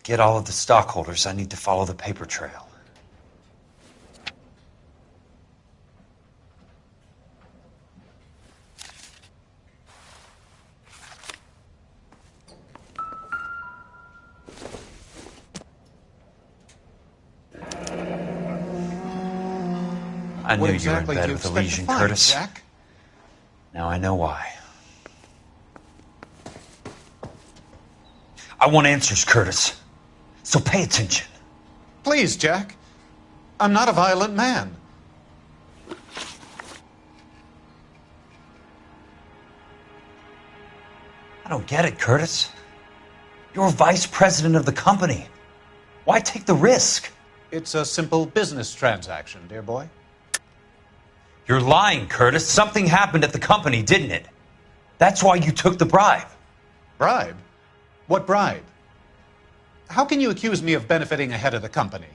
get all of the stockholders, I need to follow the paper trail. I knew you were in bed with the Legion, Curtis. Jack? Now I know why. I want answers, Curtis. So pay attention. Please, Jack. I'm not a violent man. I don't get it, Curtis. You're vice president of the company. Why take the risk? It's a simple business transaction, dear boy. You're lying, Curtis. Something happened at the company, didn't it? That's why you took the bribe. Bribe? What bribe? How can you accuse me of benefiting a head of the company?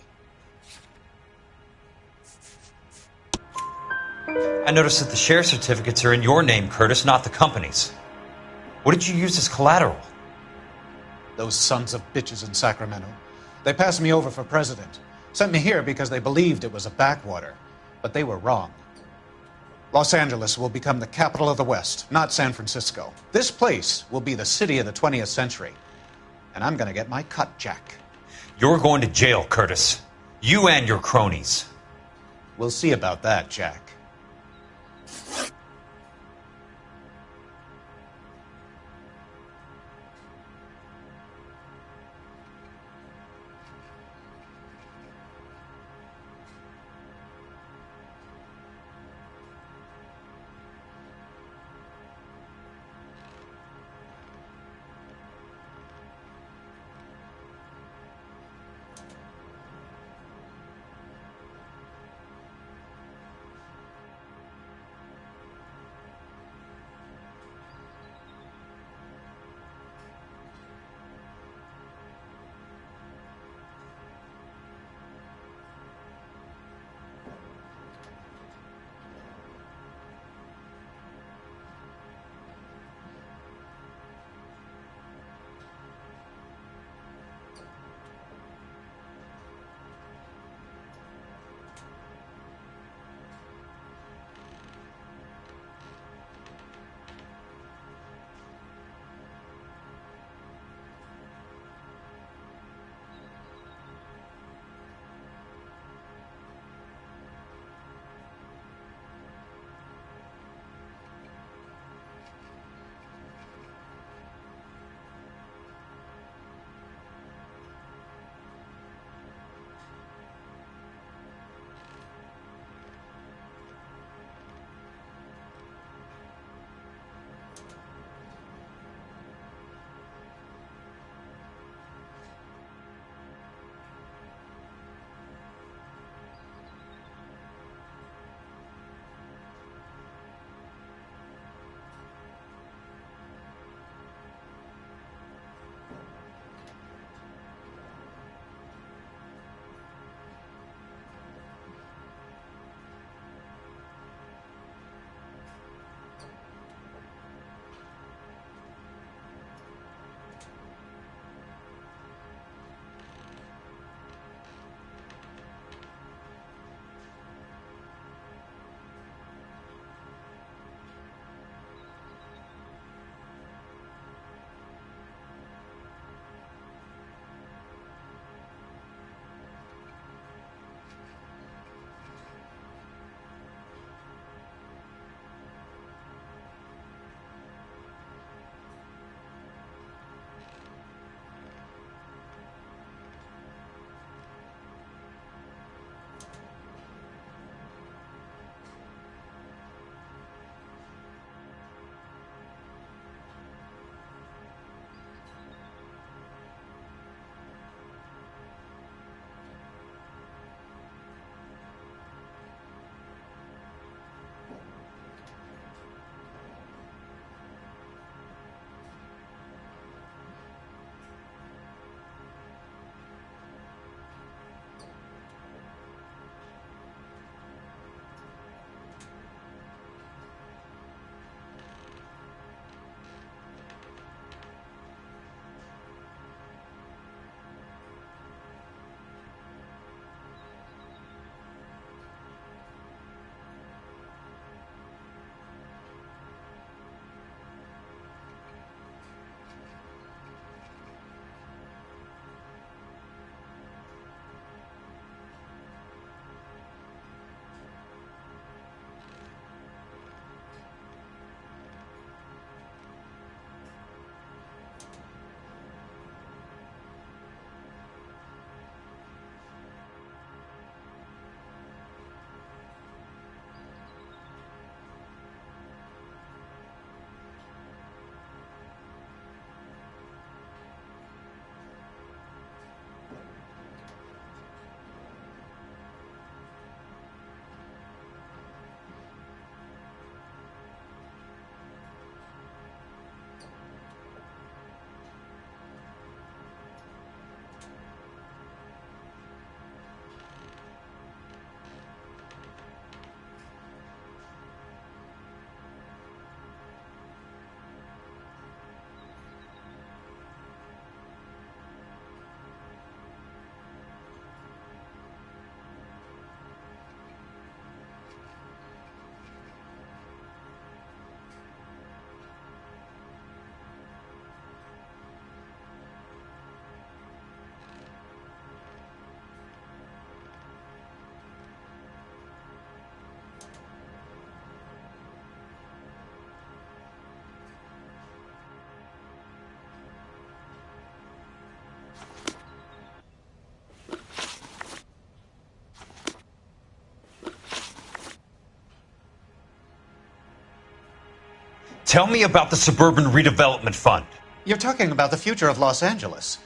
I noticed that the share certificates are in your name, Curtis, not the company's. What did you use as collateral? Those sons of bitches in Sacramento. They passed me over for president. Sent me here because they believed it was a backwater. But they were wrong. Los Angeles will become the capital of the West, not San Francisco. This place will be the city of the 20th century. And I'm going to get my cut, Jack. You're going to jail, Curtis. You and your cronies. We'll see about that, Jack. Tell me about the Suburban Redevelopment Fund. You're talking about the future of Los Angeles.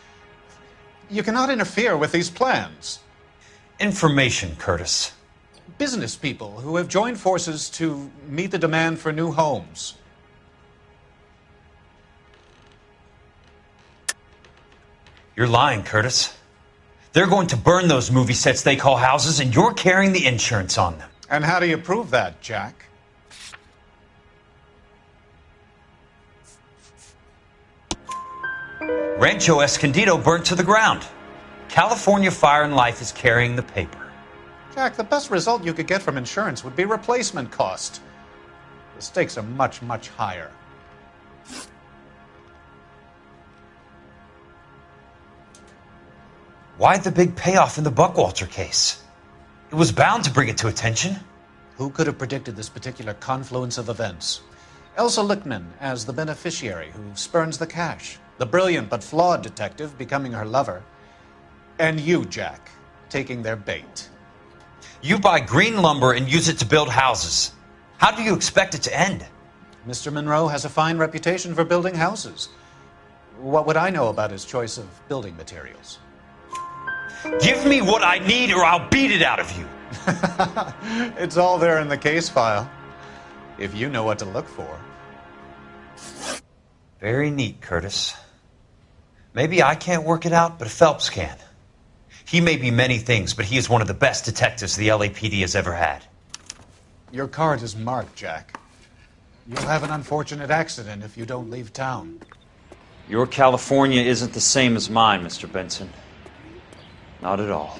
You cannot interfere with these plans. Information, Curtis. Business people who have joined forces to meet the demand for new homes. You're lying, Curtis. They're going to burn those movie sets they call houses, and you're carrying the insurance on them. And how do you prove that, Jack? Rancho Escondido burnt to the ground. California Fire and Life is carrying the paper. Jack, the best result you could get from insurance would be replacement cost. The stakes are much, much higher. Why the big payoff in the Buckwalter case? It was bound to bring it to attention. Who could have predicted this particular confluence of events? Elsa Lichtman as the beneficiary who spurns the cash. The brilliant but flawed detective becoming her lover. And you, Jack, taking their bait. You buy green lumber and use it to build houses. How do you expect it to end? Mr. Monroe has a fine reputation for building houses. What would I know about his choice of building materials? Give me what I need or I'll beat it out of you. It's all there in the case file, if you know what to look for. Very neat, Curtis. Maybe I can't work it out, but Phelps can. He may be many things, but he is one of the best detectives the LAPD has ever had. Your card is marked, Jack. You'll have an unfortunate accident if you don't leave town. Your California isn't the same as mine, Mr. Benson. Not at all.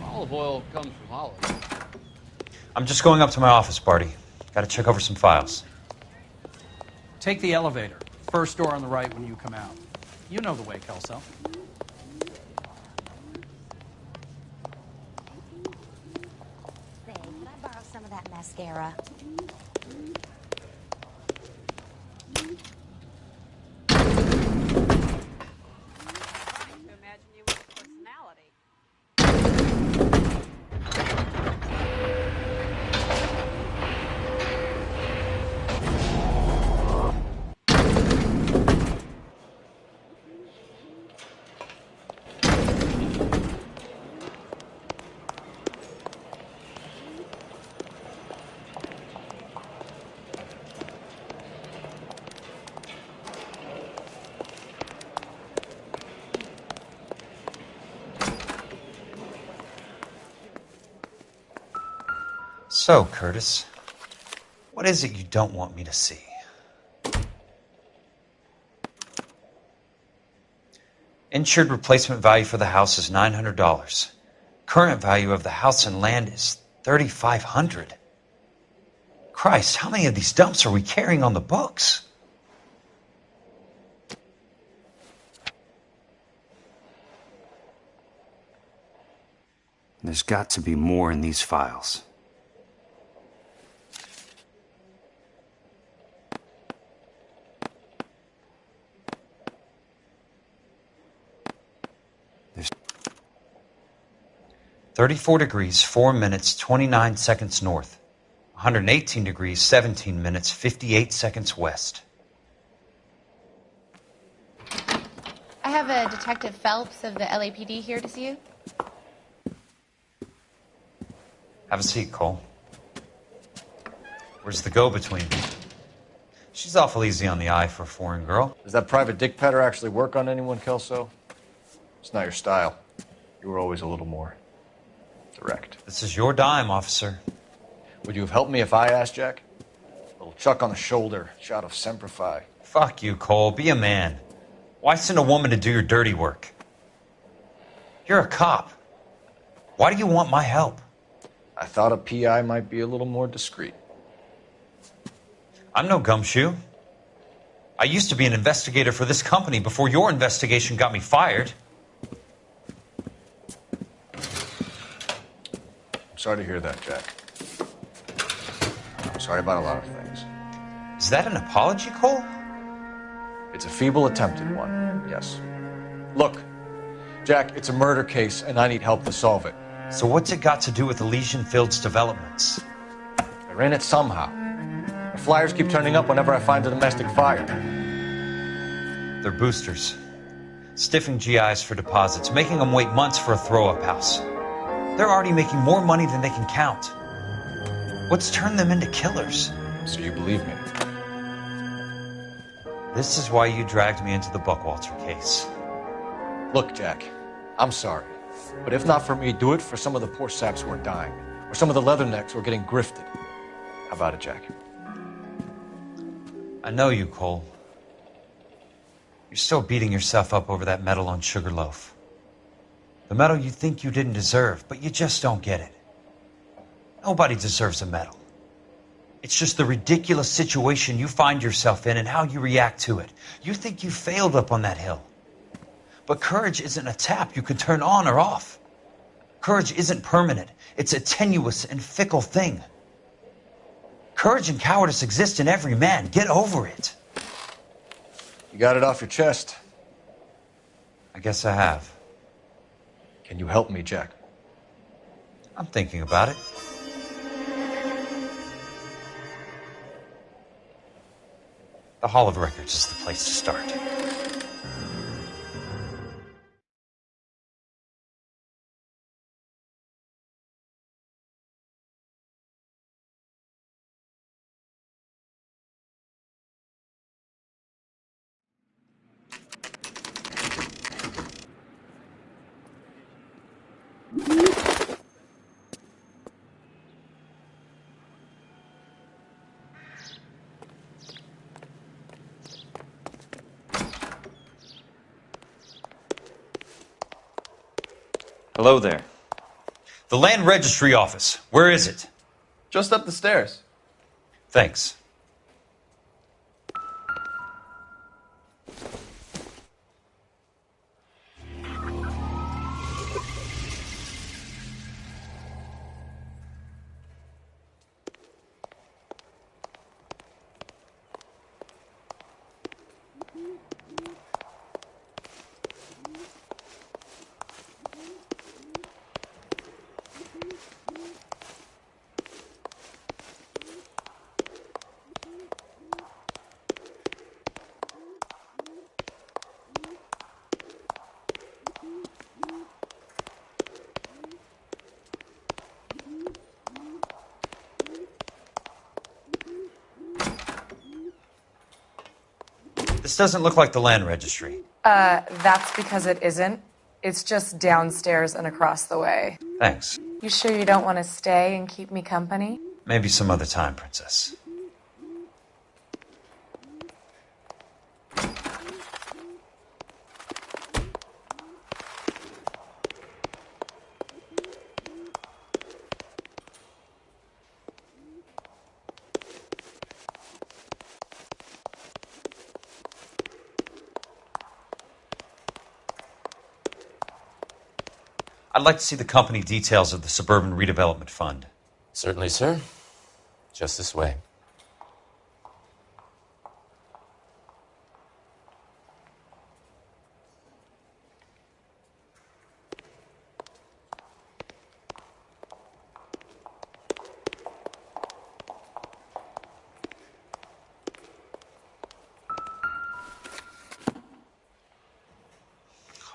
Olive oil comes from Holland. I'm just going up to my office, Barty. Gotta check over some files. Take the elevator. First door on the right when you come out. You know the way, Kelso. Babe, can I borrow some of that mascara? To imagine you with a personality. So, Curtis, what is it you don't want me to see? Insured replacement value for the house is $900. Current value of the house and land is $3,500. Christ, how many of these dumps are we carrying on the books? There's got to be more in these files. 34 degrees, 4 minutes, 29 seconds north. 118 degrees, 17 minutes, 58 seconds west. I have a Detective Phelps of the LAPD here to see you. Have a seat, Cole. Where's the go-between? She's awful easy on the eye for a foreign girl. Does that private dick petter actually work on anyone, Kelso? It's not your style. You were always a little more direct. This is your dime, officer. Would you have helped me if I asked, Jack? A little chuck on the shoulder, shot of Semper Fi. Fuck you, Cole. Be a man. Why send a woman to do your dirty work? You're a cop. Why do you want my help? I thought a PI might be a little more discreet. I'm no gumshoe. I used to be an investigator for this company before your investigation got me fired. I'm sorry to hear that, Jack. I'm sorry about a lot of things. Is that an apology, Cole? It's a feeble attempted one, yes. Look, Jack, it's a murder case, and I need help to solve it. So what's it got to do with Elysian Fields developments? They're in it somehow. The flyers keep turning up whenever I find a domestic fire. They're boosters. Stiffing GIs for deposits, making them wait months for a throw-up house. They're already making more money than they can count. What's turned them into killers? So you believe me? This is why you dragged me into the Buckwalter case. Look, Jack, I'm sorry. But if not for me, do it for some of the poor saps who are dying. Or some of the leathernecks who are getting grifted. How about it, Jack? I know you, Cole. You're still beating yourself up over that medal on Sugarloaf. The medal you think you didn't deserve, but you just don't get it. Nobody deserves a medal. It's just the ridiculous situation you find yourself in and how you react to it. You think you failed up on that hill. But courage isn't a tap you can turn on or off. Courage isn't permanent. It's a tenuous and fickle thing. Courage and cowardice exist in every man. Get over it. You got it off your chest. I guess I have. Can you help me, Jack? I'm thinking about it. The Hall of Records is the place to start. Hello there. The Land Registry Office. Where is it? Just up the stairs. Thanks. This doesn't look like the Land Registry. That's because it isn't. It's just downstairs and across the way. Thanks. You sure you don't want to stay and keep me company? Maybe some other time, Princess. I'd like to see the company details of the Suburban Redevelopment Fund. Certainly, sir. Just this way.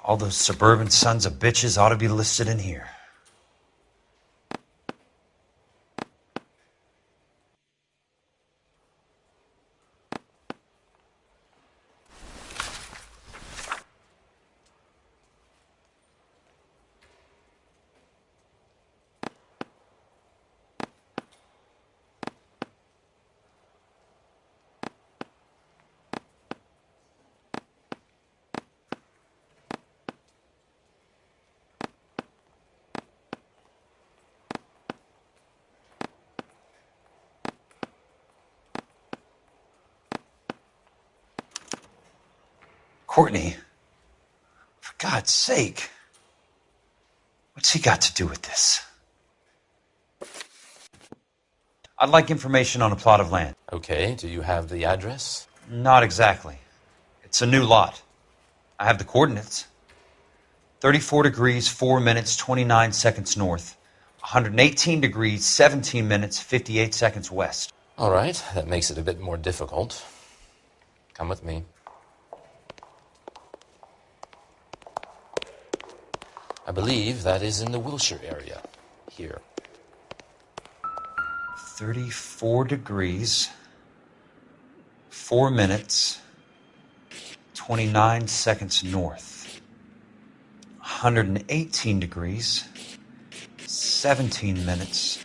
All those suburban sons of bitches ought to be listed in here. Courtney, for God's sake, what's he got to do with this? I'd like information on a plot of land. Okay, do you have the address? Not exactly. It's a new lot. I have the coordinates. 34 degrees, 4 minutes, 29 seconds north. 118 degrees, 17 minutes, 58 seconds west. All right, that makes it a bit more difficult. Come with me. I believe that is in the Wilshire area, here. 34 degrees, 4 minutes, 29 seconds north. 118 degrees, 17 minutes,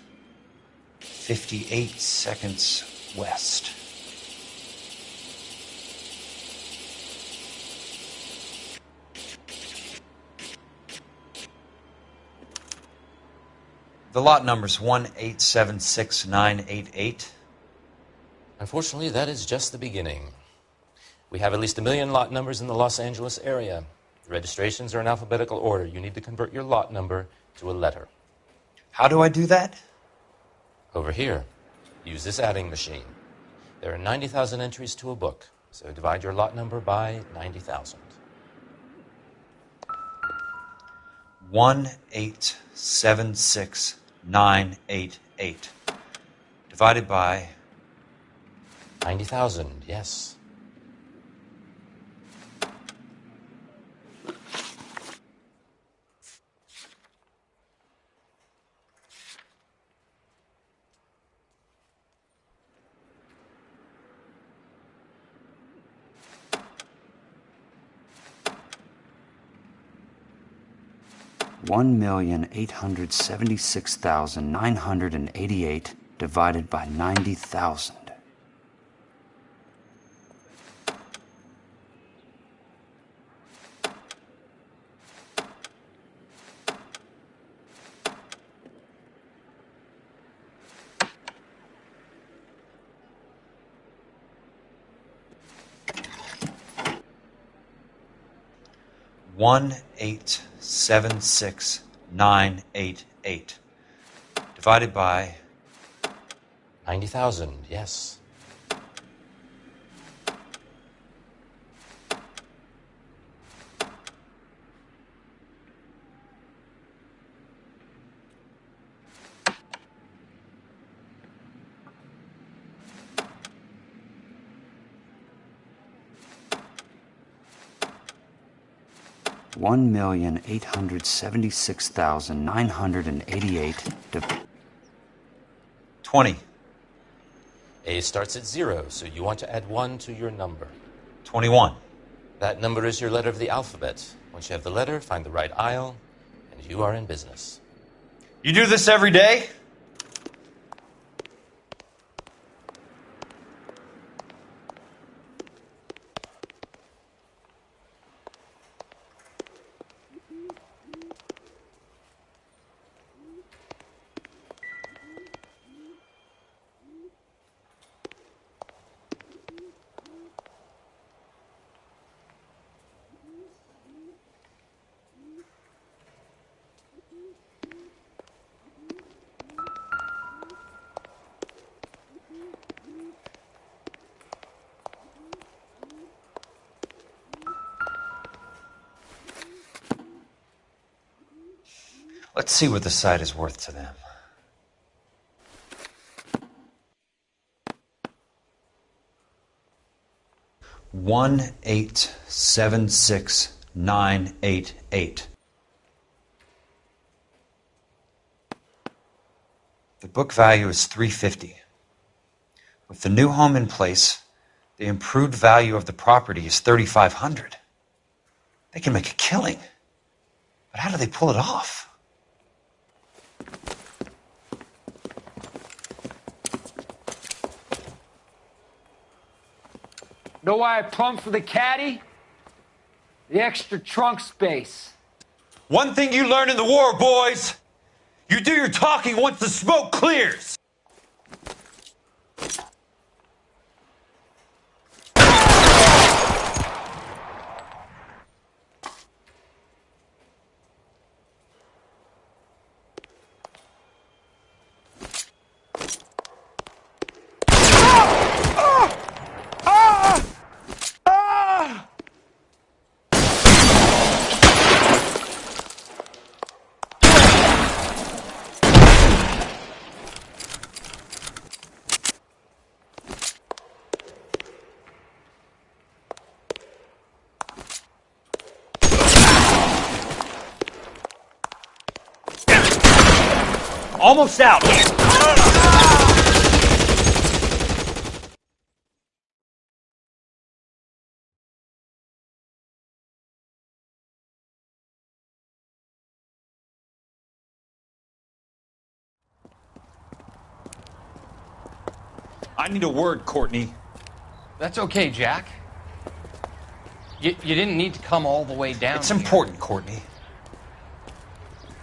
58 seconds west. The lot number's 1876988. Unfortunately, that is just the beginning. We have at least 1 million lot numbers in the Los Angeles area. The registrations are in alphabetical order. You need to convert your lot number to a letter. How do I do that? Over here, use this adding machine. There are 90,000 entries to a book, so divide your lot number by 90,000. 1876988 divided by 90,000, yes. $1,876,988 divided by 90,000. $1,876,988 divided by 90,000, yes. $1,876,988 20. A starts at 0, so you want to add 1 to your number. 21. That number is your letter of the alphabet. Once you have the letter, find the right aisle, and you are in business. You do this every day? Let's see what the site is worth to them. $1,876,988 988. The book value is $350. With the new home in place, the improved value of the property is $3,500. They can make a killing. But how do they pull it off? Know why I plumbed for the caddy? The extra trunk space. One thing you learn in the war, boys. You do your talking once the smoke clears. Almost out. I need a word, Courtney. That's okay, Jack. You didn't need to come all the way down. It's here. important, Courtney.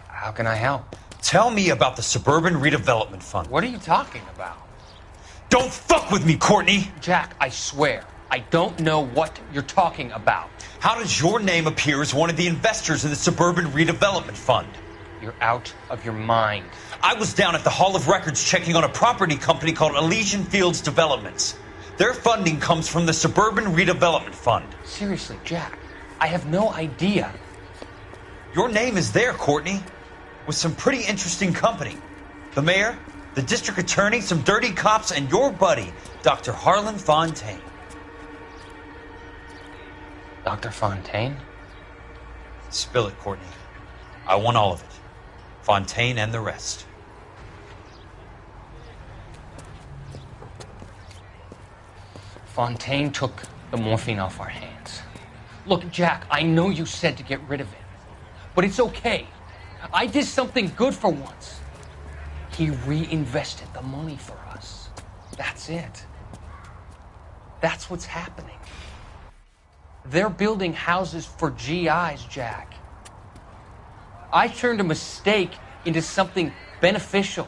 How can I help? Tell me about the Suburban Redevelopment Fund. What are you talking about? Don't fuck with me, Courtney! Jack, I swear, I don't know what you're talking about. How does your name appear as one of the investors in the Suburban Redevelopment Fund? You're out of your mind. I was down at the Hall of Records checking on a property company called Elysian Fields Developments. Their funding comes from the Suburban Redevelopment Fund. Seriously, Jack, I have no idea. Your name is there, Courtney, with some pretty interesting company. The mayor, the district attorney, some dirty cops, and your buddy, Dr. Harlan Fontaine. Dr. Fontaine? Spill it, Courtney. I want all of it. Fontaine and the rest. Fontaine took the morphine off our hands. Look, Jack, I know you said to get rid of it, but it's okay. I did something good for once. He reinvested the money for us. That's it. That's what's happening. They're building houses for GIs, Jack. I turned a mistake into something beneficial.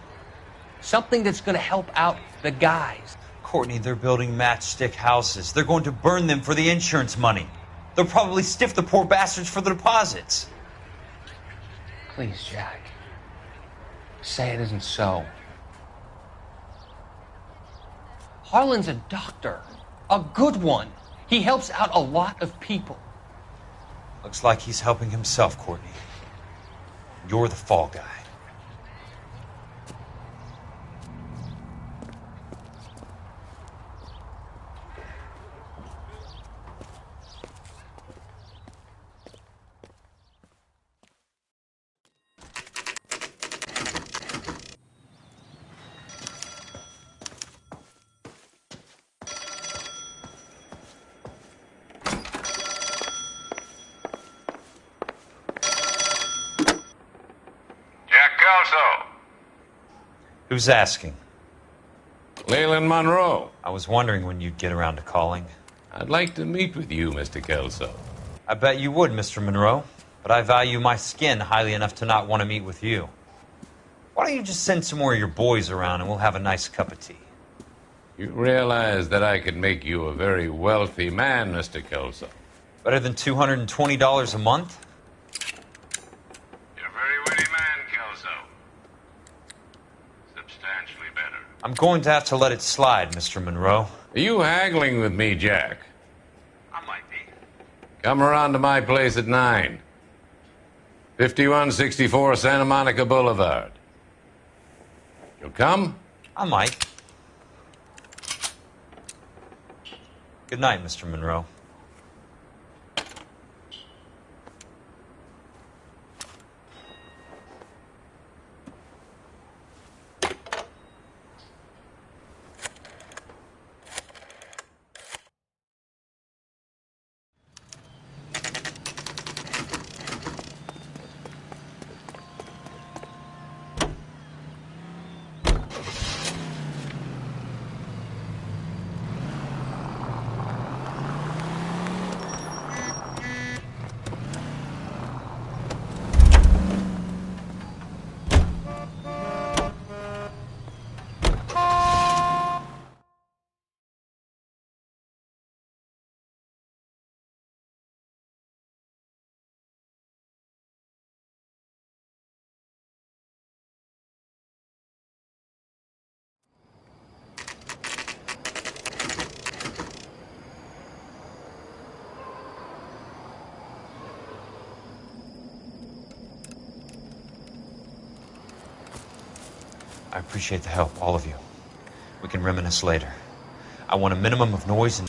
Something that's going to help out the guys. Courtney, they're building matchstick houses. They're going to burn them for the insurance money. They'll probably stiff the poor bastards for the deposits. Please, Jack. Say it isn't so. Harlan's a doctor. A good one. He helps out a lot of people. Looks like he's helping himself, Courtney. You're the fall guy. Who's asking? Leland Monroe. I was wondering when you'd get around to calling. I'd like to meet with you, Mr. Kelso. I bet you would, Mr. Monroe. But I value my skin highly enough to not want to meet with you. Why don't you just send some more of your boys around and we'll have a nice cup of tea? You realize that I could make you a very wealthy man, Mr. Kelso. Better than $220 a month? You're a very witty man, Kelso. Substantially better. I'm going to have to let it slide, Mr. Monroe. Are you haggling with me, Jack? I might be. Come around to my place at 9. 5164 Santa Monica Boulevard. You'll come? I might. Good night, Mr. Monroe. I appreciate the help, all of you. We can reminisce later. I want a minimum of noise and...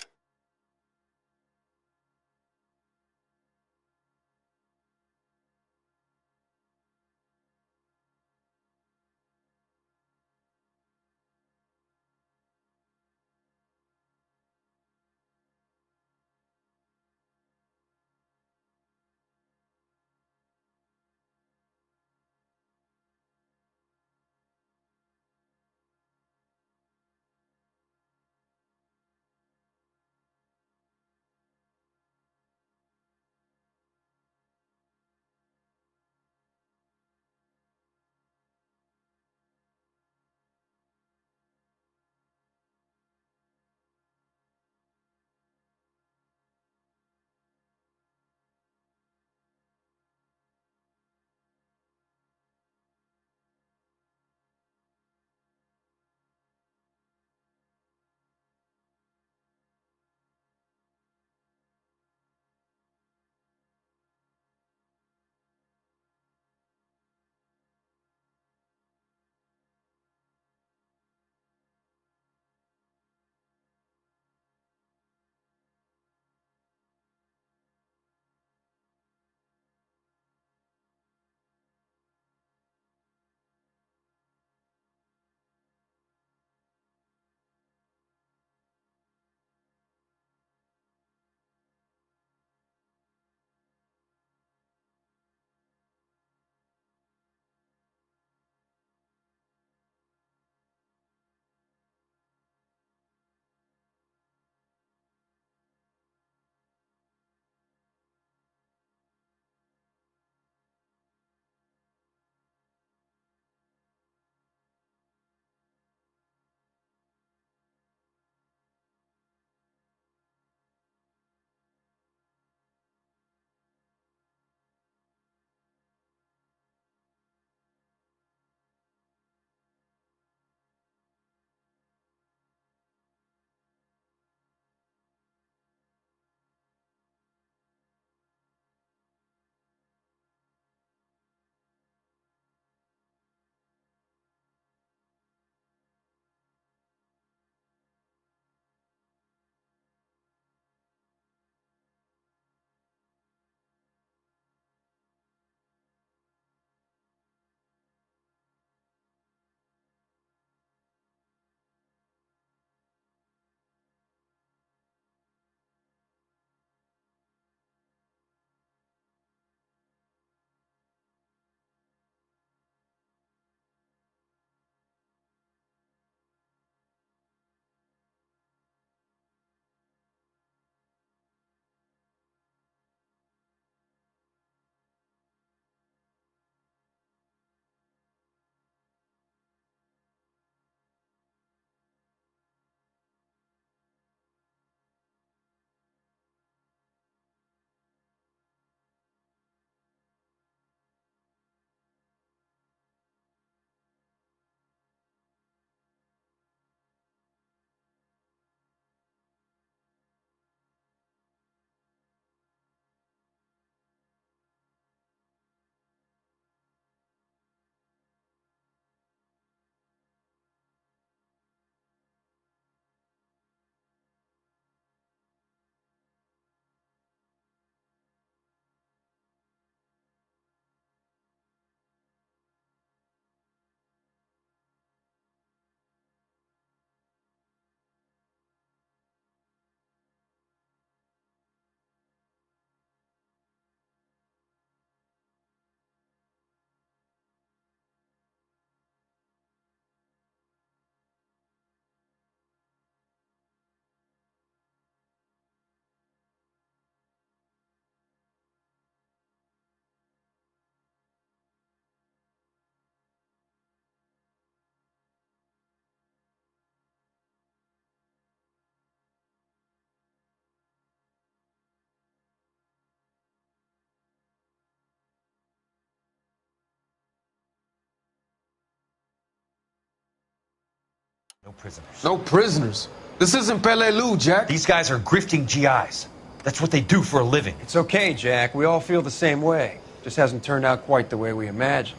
No prisoners. No prisoners? This isn't Peleliu, Jack. These guys are grifting GIs. That's what they do for a living. It's okay, Jack. We all feel the same way. Just hasn't turned out quite the way we imagined.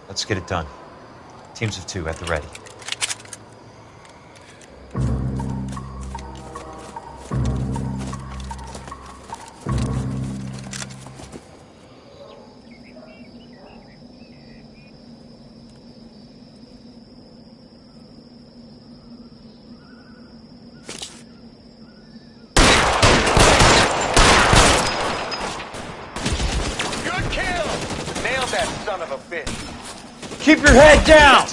Let's get it done. Teams of 2 at the ready. That son of a bitch. Keep your head down!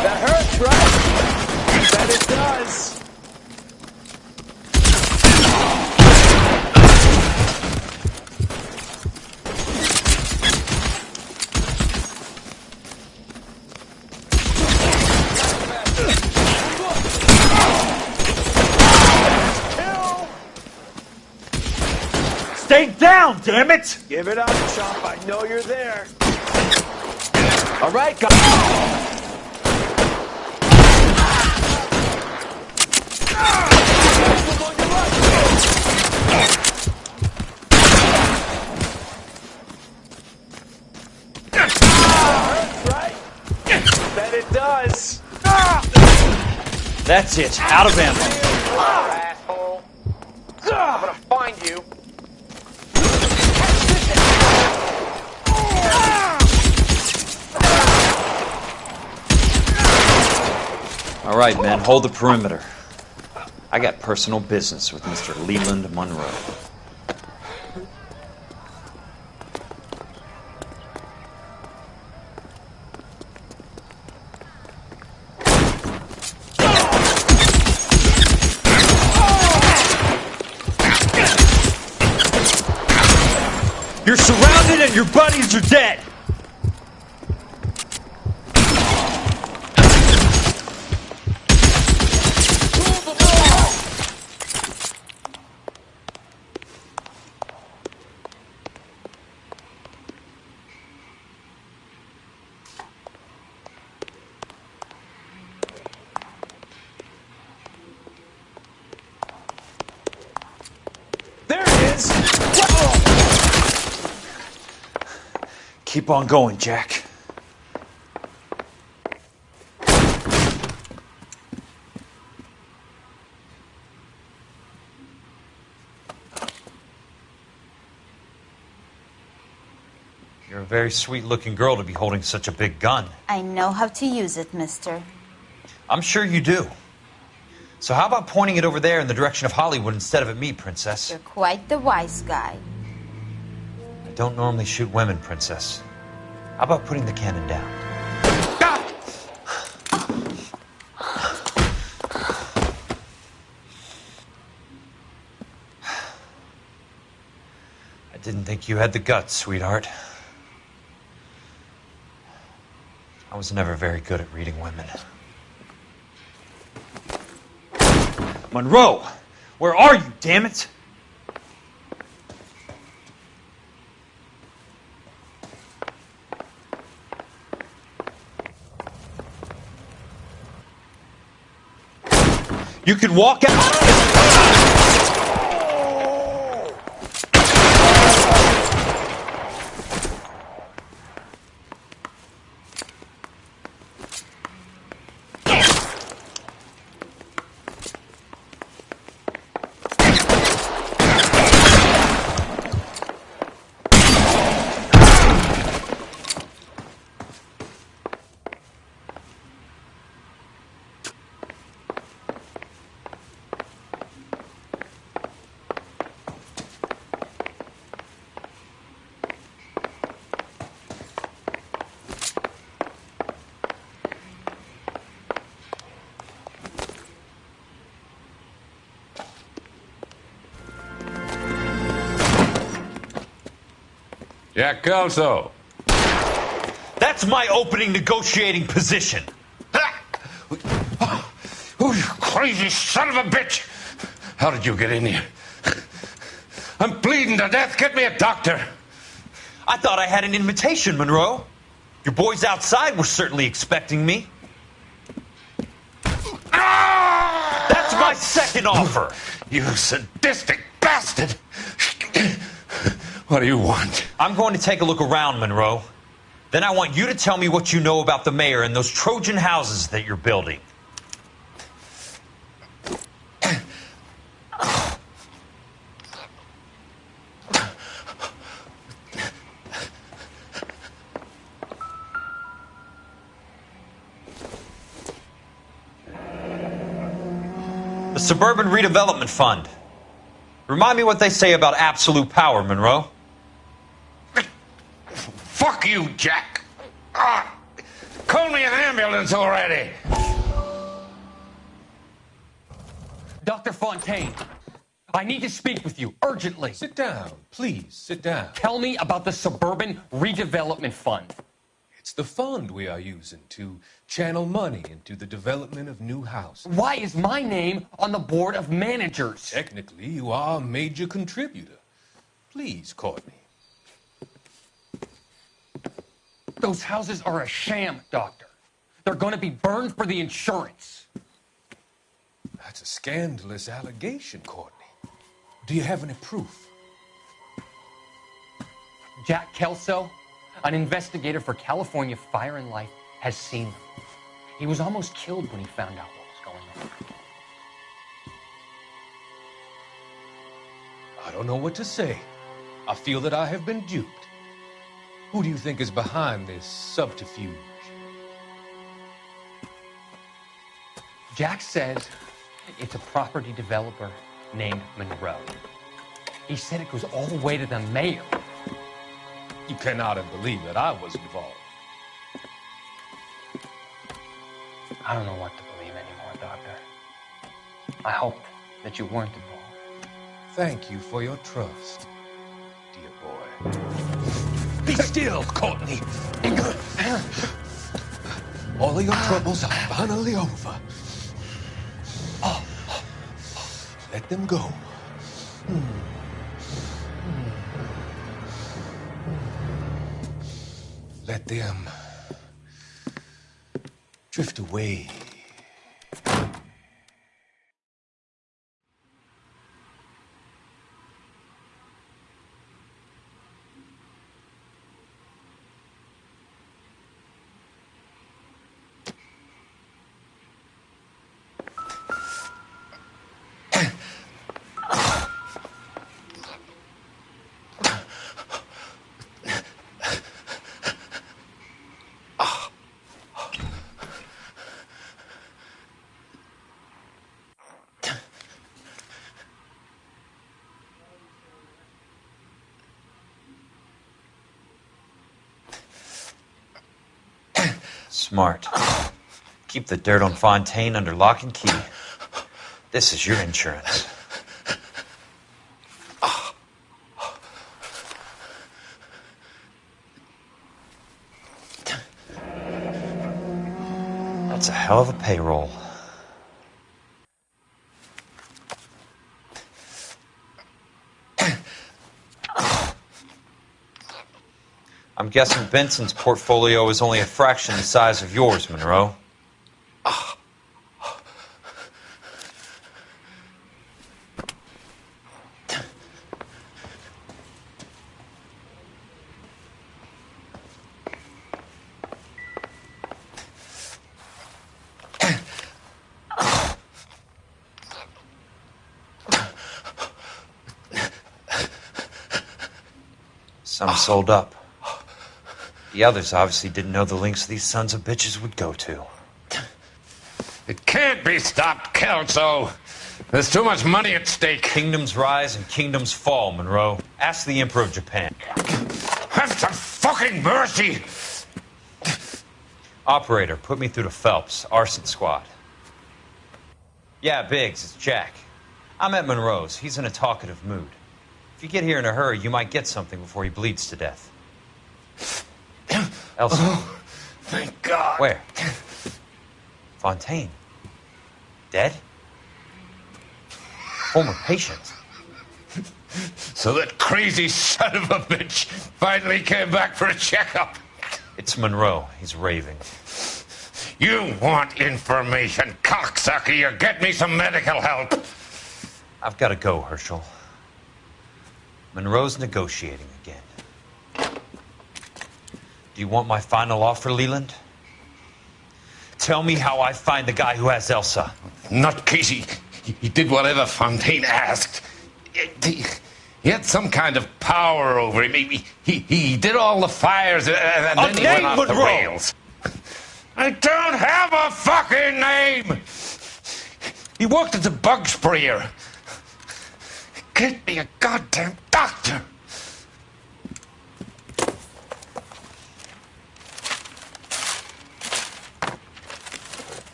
That hurts, right? I bet it does. Stay down, damn it! Give it up, Chump. I know you're there. All right, guys. us! That's it. Out of ammo. Asshole. I'm gonna find you. All right, men, hold the perimeter. I got personal business with Mr. Leland Monroe. You're surrounded and your buddies are dead! There it is! Keep on going, Jack. You're a very sweet-looking girl to be holding such a big gun. I know how to use it, mister. I'm sure you do. So how about pointing it over there in the direction of Hollywood instead of at me, Princess? You're quite the wise guy. I don't normally shoot women, Princess. How about putting the cannon down? I didn't think you had the guts, sweetheart. I was never very good at reading women. Monroe! Where are you, damn it? You can walk out. Jack Kelso. That's my opening negotiating position. Oh, you crazy son of a bitch! How did you get in here? I'm bleeding to death. Get me a doctor. I thought I had an invitation, Monroe. Your boys outside were certainly expecting me. That's my second offer. You sadistic bastard! What do you want? I'm going to take a look around, Monroe. Then I want you to tell me what you know about the mayor and those Trojan houses that you're building. The Suburban Redevelopment Fund. Remind me what they say about absolute power, Monroe. Fuck you, Jack. Call me an ambulance already. Dr. Fontaine, I need to speak with you urgently. Sit down, please, sit down. Tell me about the Suburban Redevelopment Fund. It's the fund we are using to channel money into the development of new houses. Why is my name on the board of managers? Technically, you are a major contributor. Please, Courtney. Those houses are a sham, Doctor. They're going to be burned for the insurance. That's a scandalous allegation, Courtney. Do you have any proof? Jack Kelso, an investigator for California Fire and Life, has seen them. He was almost killed when he found out what was going on. I don't know what to say. I feel that I have been duped. Who do you think is behind this subterfuge? Jack says it's a property developer named Monroe. He said it goes all the way to the mayor. You cannot have believed that I was involved. I don't know what to believe anymore, Doctor. I hoped that you weren't involved. Thank you for your trust, dear boy. Be still, Courtney. All of your troubles are finally over. Let them go. Let them drift away. Smart. Keep the dirt on Fontaine under lock and key. This is your insurance. That's a hell of a payroll. I'm guessing Benson's portfolio is only a fraction the size of yours, Monroe. Some sold up. The others obviously didn't know the lengths these sons of bitches would go to. It can't be stopped, Kelso. There's too much money at stake. Kingdoms rise and kingdoms fall, Monroe. Ask the Emperor of Japan. Have some fucking mercy! Operator, put me through to Phelps, arson squad. Yeah, Biggs, it's Jack. I'm at Monroe's. He's in a talkative mood. If you get here in a hurry, you might get something before he bleeds to death. Elsa. Oh, thank God. Where? Fontaine. Dead? Former patient. So that crazy son of a bitch finally came back for a checkup. It's Monroe. He's raving. You want information, cocksucker. You get me some medical help. I've got to go, Herschel. Monroe's negotiating again. Do you want my final offer, Leland? Tell me how I find the guy who has Elsa. Nutcase, he did whatever Fontaine asked. He had some kind of power over him. He did all the fires, and then he went off the rails. I don't have a fucking name! He worked as a bug sprayer. Get me a goddamn doctor!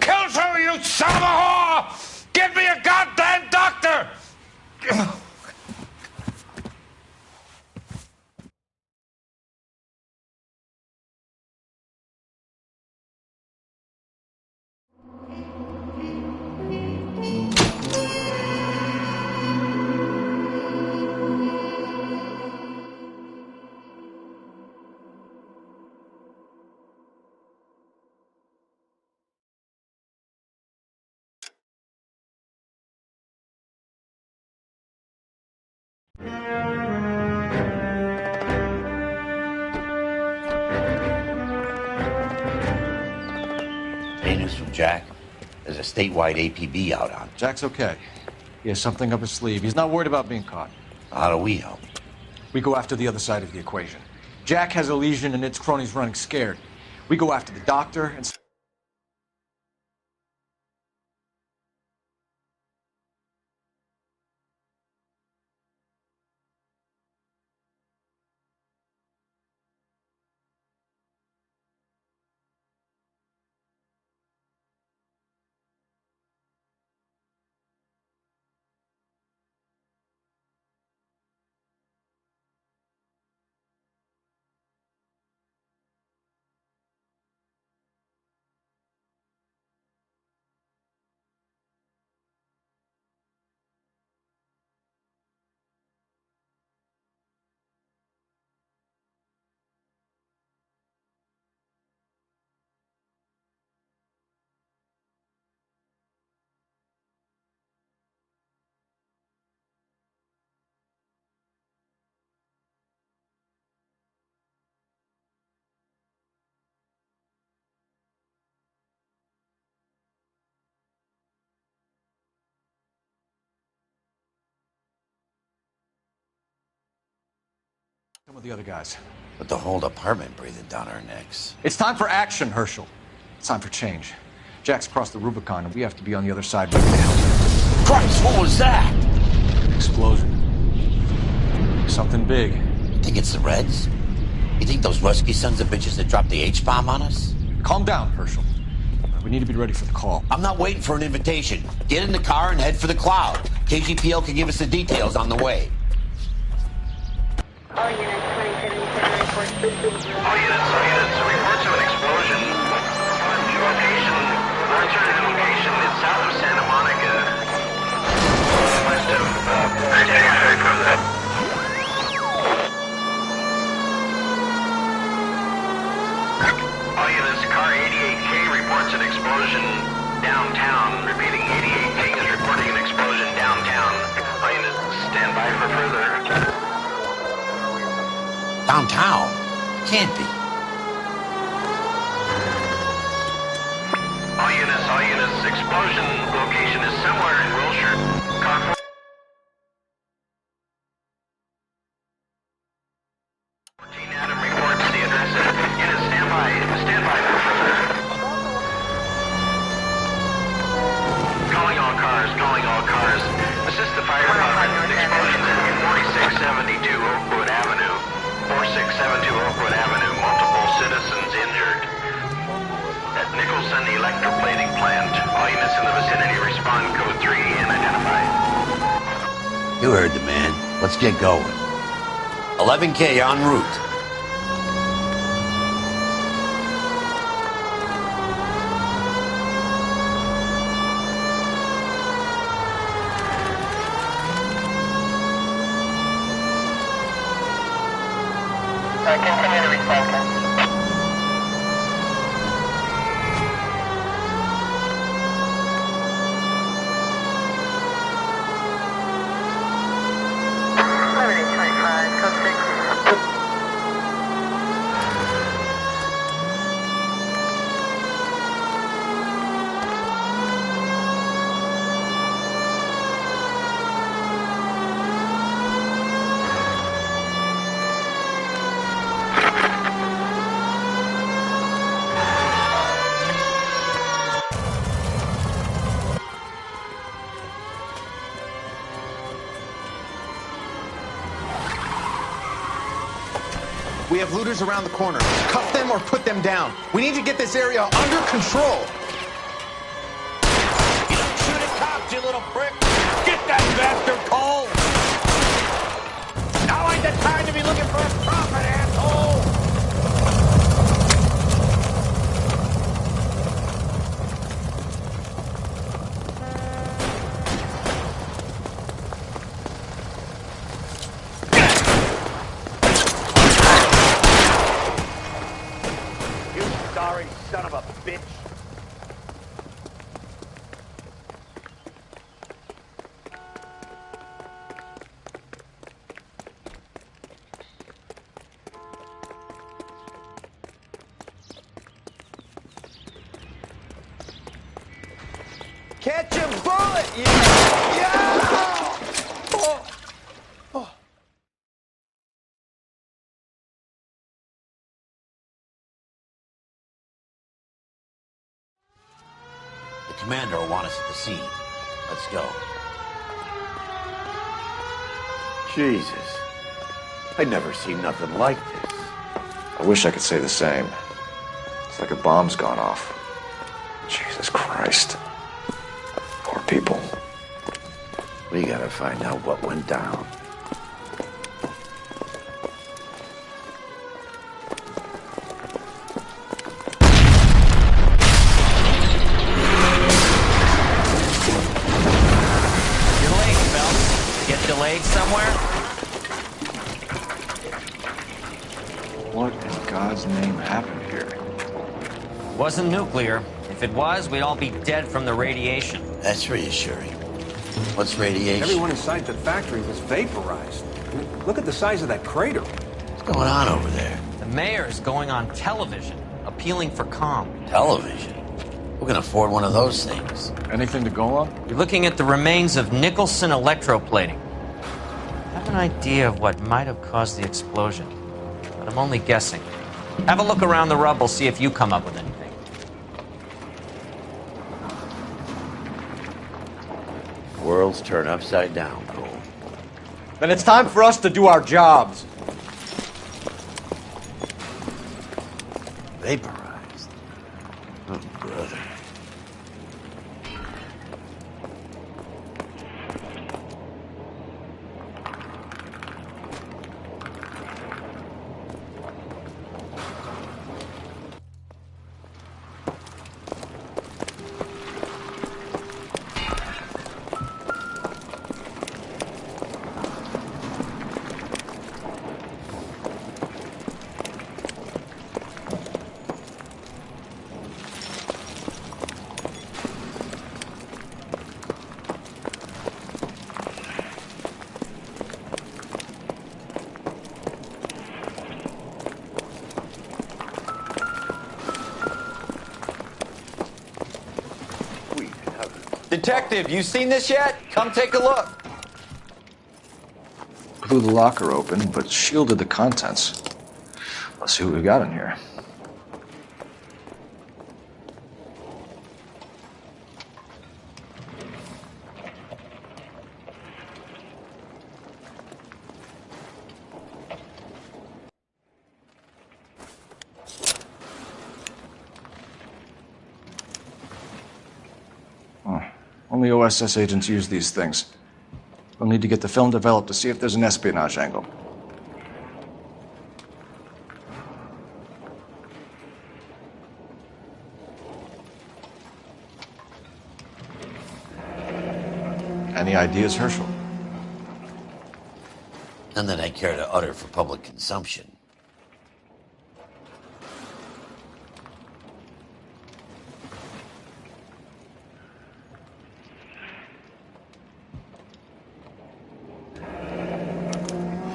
Kelso, you son of a whore! Get me a goddamn doctor! Hey, news from Jack. There's a statewide APB out on. Jack's okay. He has something up his sleeve. He's not worried about being caught. How do we help? We go after the other side of the equation. Jack has a legion and its cronies running scared. We go after the doctor and... Some of the other guys. With the whole department breathing down our necks. It's time for action, Herschel. It's time for change. Jack's crossed the Rubicon, and we have to be on the other side right now. Christ, what was that? Explosion. Something big. You think it's the Reds? You think those Rusky sons of bitches that dropped the H-bomb on us? Calm down, Herschel. We need to be ready for the call. I'm not waiting for an invitation. Get in the car and head for the cloud. KGPL can give us the details on the way. All units, 2050's report. All units, reports of an explosion. Alternative location is south of Santa Monica. West of, All units, car 88K reports an explosion downtown. Repeating, 88K is reporting an explosion downtown. All units, stand by for further. Downtown? Can't be. All units, explosion location is somewhere in Wilshire. Car 14 Adam reports the address. Units, stand by for further. Calling all cars. Assist the fire department. Explosions at 4672 Oakwood Avenue. 4672 Oakwood Avenue. Multiple citizens injured. At Nicholson Electroplating Plant. All units in the vicinity respond code 3 and identify. You heard the man. Let's get going. 11K en route. Continue to respond. We have looters around the corner. Cuff them or put them down. We need to get this area under control. You don't shoot at cops, you little prick. Get that bastard cold. Now ain't the time to be looking for a profit, asshole. You sorry son of a bitch. Catch a bullet! Yeah! Oh. Oh. The commander will want us at the scene. Let's go. Jesus. I'd never seen nothing like this. I wish I could say the same. It's like a bomb's gone off. Jesus Christ. Poor people. We gotta find out what went down. You're late, Phelps. Get delayed somewhere? What in God's name happened here? Wasn't nuclear. If it was, we'd all be dead from the radiation. That's reassuring. What's radiation? Everyone inside the factory was vaporized. Look at the size of that crater. What's going on over there? The mayor is going on television, appealing for calm. Television? Who can afford one of those things? Anything to go on? You're looking at the remains of Nicholson electroplating. I have an idea of what might have caused the explosion, but I'm only guessing. Have a look around the rubble, see if you come up with anything. Worlds turn upside down, Cole. Then it's time for us to do our jobs. Vaporized. Oh, brother. Detective, you seen this yet? Come take a look. Blew the locker open, but shielded the contents. Let's see what we got in here. Only OSS agents use these things. We'll need to get the film developed to see if there's an espionage angle. Any ideas, Herschel? None that I care to utter for public consumption.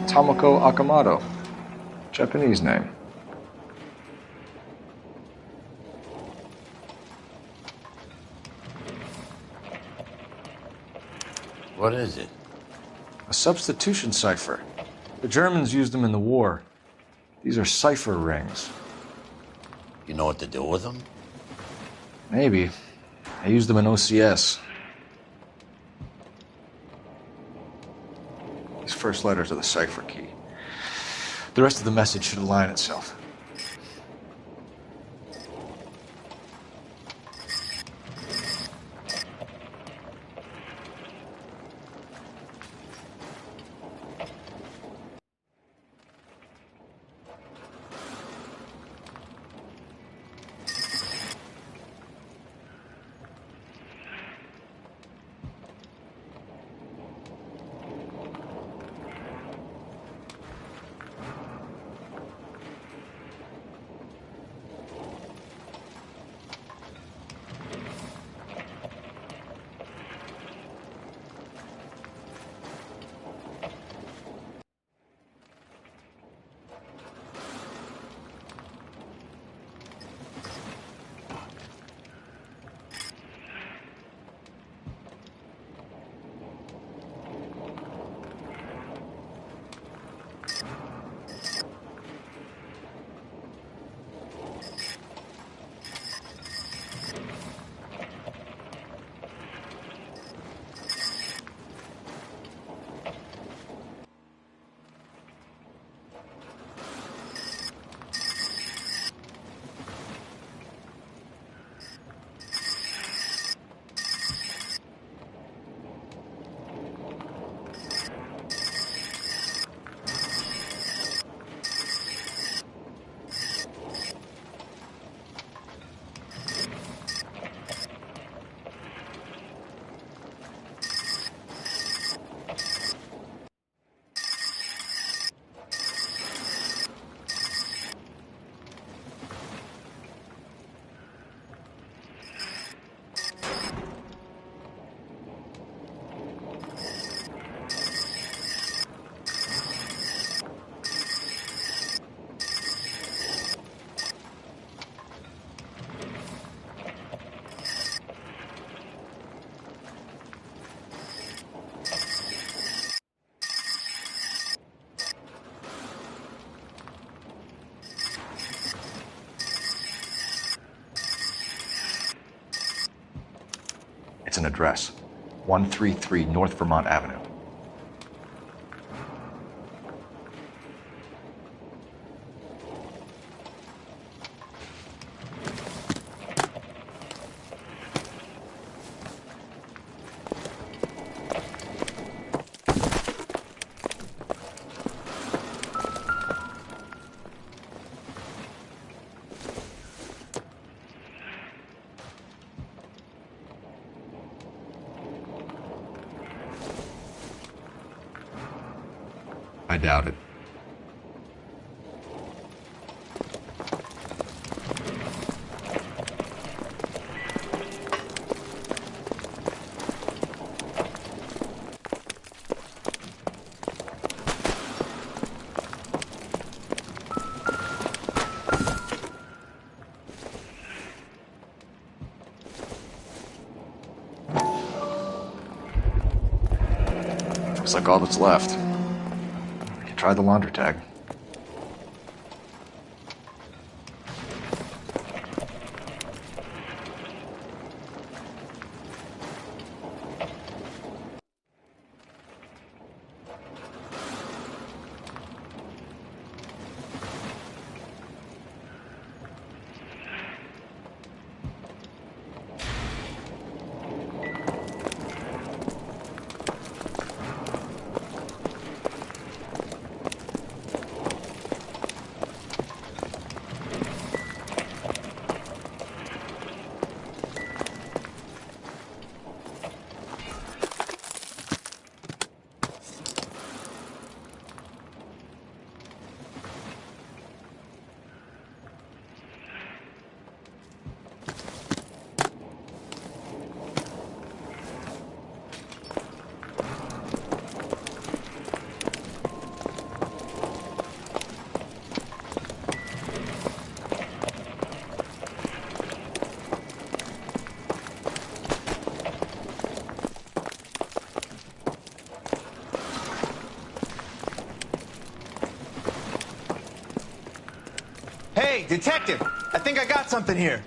Tomoko Akamoto. Japanese name. What is it? A substitution cipher. The Germans used them in the war. These are cipher rings. You know what to do with them? Maybe. I used them in OCS. These first letters are the cipher key. The rest of the message should align itself. an address. 133 North Vermont Avenue. I doubt it. Looks like all that's left. Try the laundry tag. Hey, detective! I think I got something here.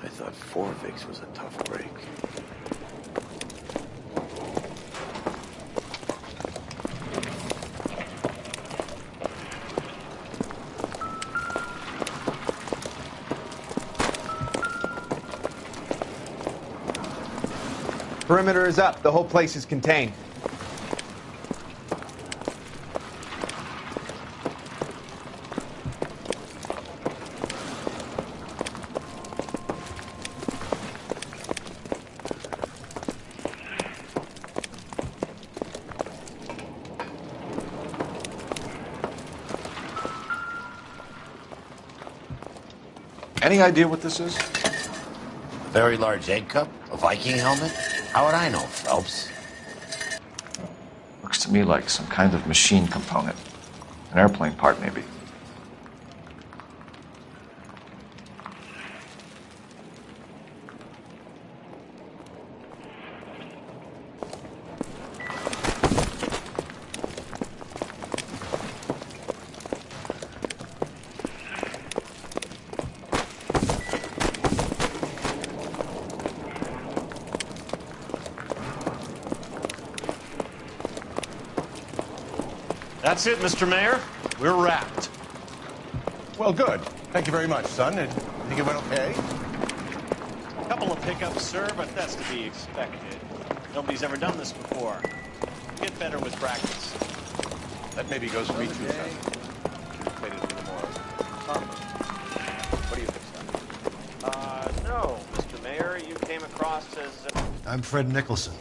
I thought Forvix was a tough break. Perimeter is up. The whole place is contained. Any idea what this is? Very large egg cup? A Viking helmet? How would I know, Phelps? Looks to me like some kind of machine component. An airplane part, maybe. That's it, Mr. Mayor. We're wrapped. Well, good. Thank you very much, son. You think it went okay? A couple of hiccups, sir, but that's to be expected. Nobody's ever done this before. Get better with practice. That maybe goes for me too, son. Wait a little more. What do you think, son? No, Mr. Mayor, you came across as... I'm Fred Nicholson.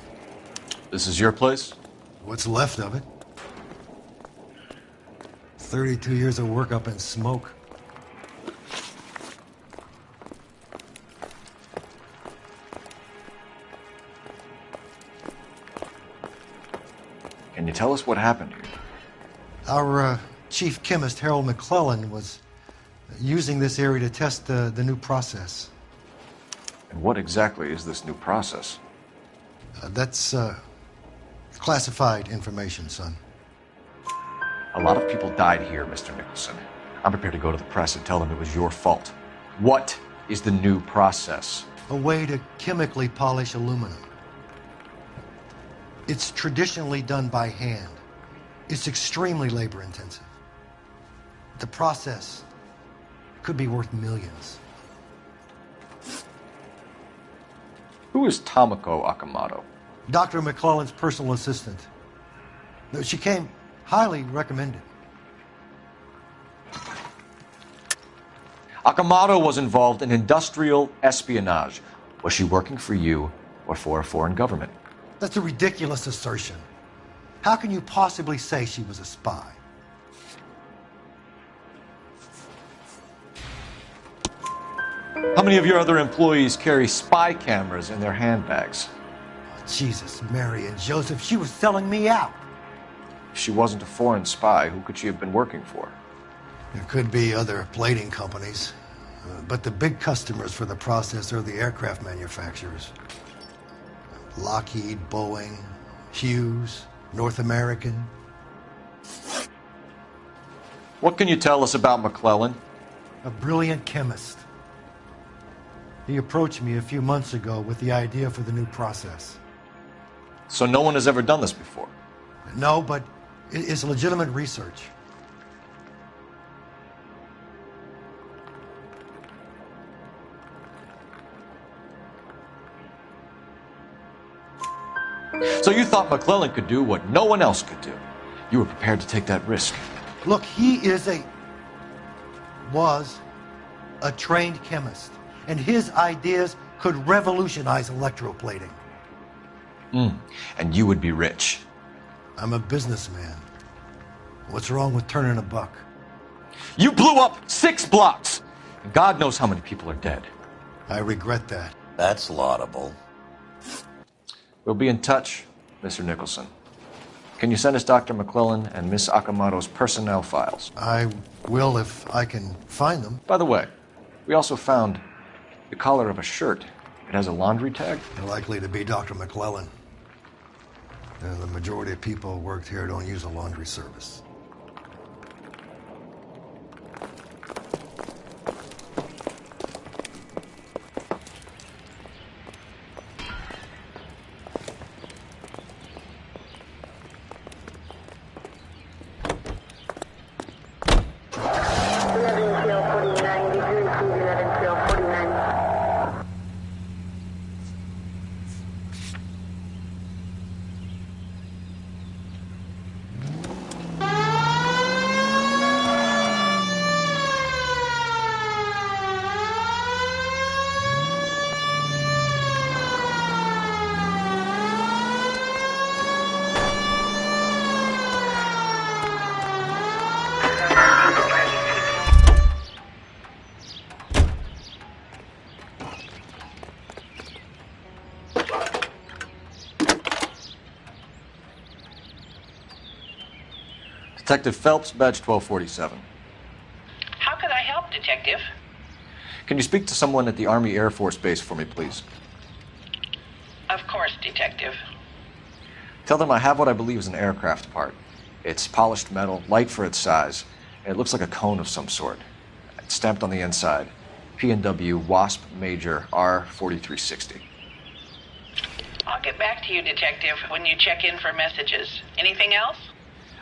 This is your place? What's left of it. 32 years of work up in smoke. Can you tell us what happened here? Our chief chemist, Harold McClellan, was using this area to test the new process. And what exactly is this new process? That's classified information, son. A lot of people died here, Mr. Nicholson. I'm prepared to go to the press and tell them it was your fault. What is the new process? A way to chemically polish aluminum. It's traditionally done by hand. It's extremely labor intensive. The process could be worth millions. Who is Tomoko Akamoto? Dr. McClellan's personal assistant. She came highly recommended. Akamoto was involved in industrial espionage. Was she working for you or for a foreign government? That's a ridiculous assertion. How can you possibly say she was a spy? How many of your other employees carry spy cameras in their handbags? Oh, Jesus, Mary and Joseph, she was selling me out. If she wasn't a foreign spy, who could she have been working for? There could be other plating companies, but the big customers for the process are the aircraft manufacturers. Lockheed, Boeing, Hughes, North American. What can you tell us about McClellan? A brilliant chemist. He approached me a few months ago with the idea for the new process. So no one has ever done this before? No, but it's legitimate research. So you thought McClellan could do what no one else could do. You were prepared to take that risk. Look, he was a trained chemist, and his ideas could revolutionize electroplating. And you would be rich. I'm a businessman. What's wrong with turning a buck? You blew up 6 blocks! God knows how many people are dead. I regret that. That's laudable. We'll be in touch, Mr. Nicholson. Can you send us Dr. McClellan and Miss Akamoto's personnel files? I will if I can find them. By the way, we also found the collar of a shirt. It has a laundry tag. Likely to be Dr. McClellan. The majority of people who worked here don't use a laundry service. Detective Phelps, badge 1247. How can I help, Detective? Can you speak to someone at the Army Air Force Base for me, please? Of course, Detective. Tell them I have what I believe is an aircraft part. It's polished metal, light for its size, and it looks like a cone of some sort. It's stamped on the inside. P&W Wasp Major R4360. I'll get back to you, Detective, when you check in for messages. Anything else?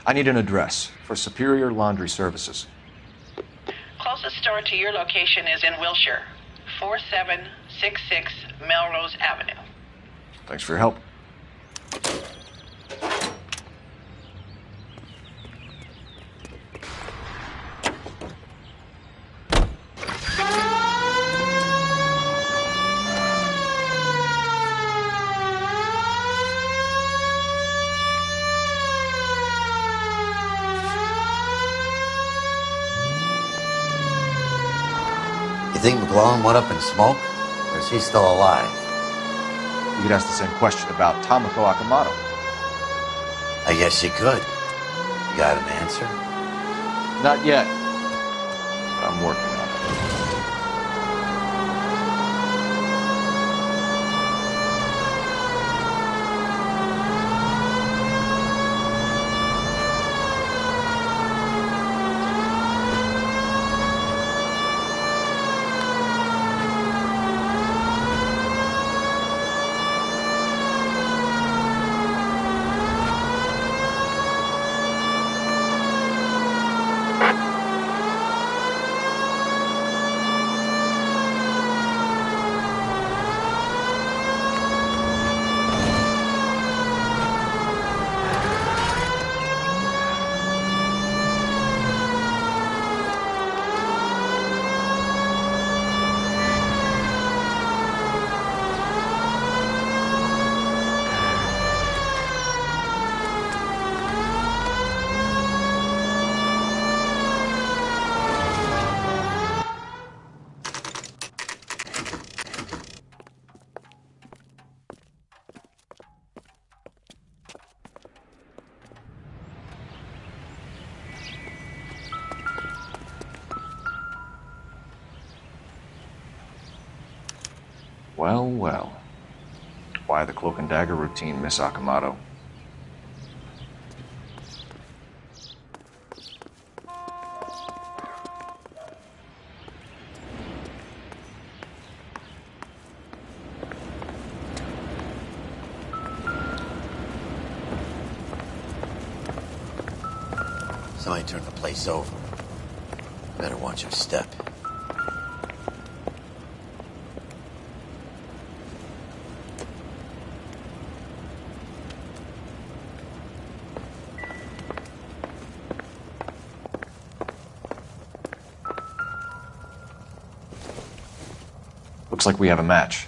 I need an address for Superior Laundry Services. Closest store to your location is in Wilshire, 4766 Melrose Avenue. Thanks for your help. You think McClellan went up in smoke? Or is he still alive? You could ask the same question about Tomoko Akamoto. I guess you could. You got an answer? Not yet. But I'm working on it. Well, well. Why the cloak and dagger routine, Miss Akamoto? Somebody turned the place over. Better watch your step. Looks like we have a match.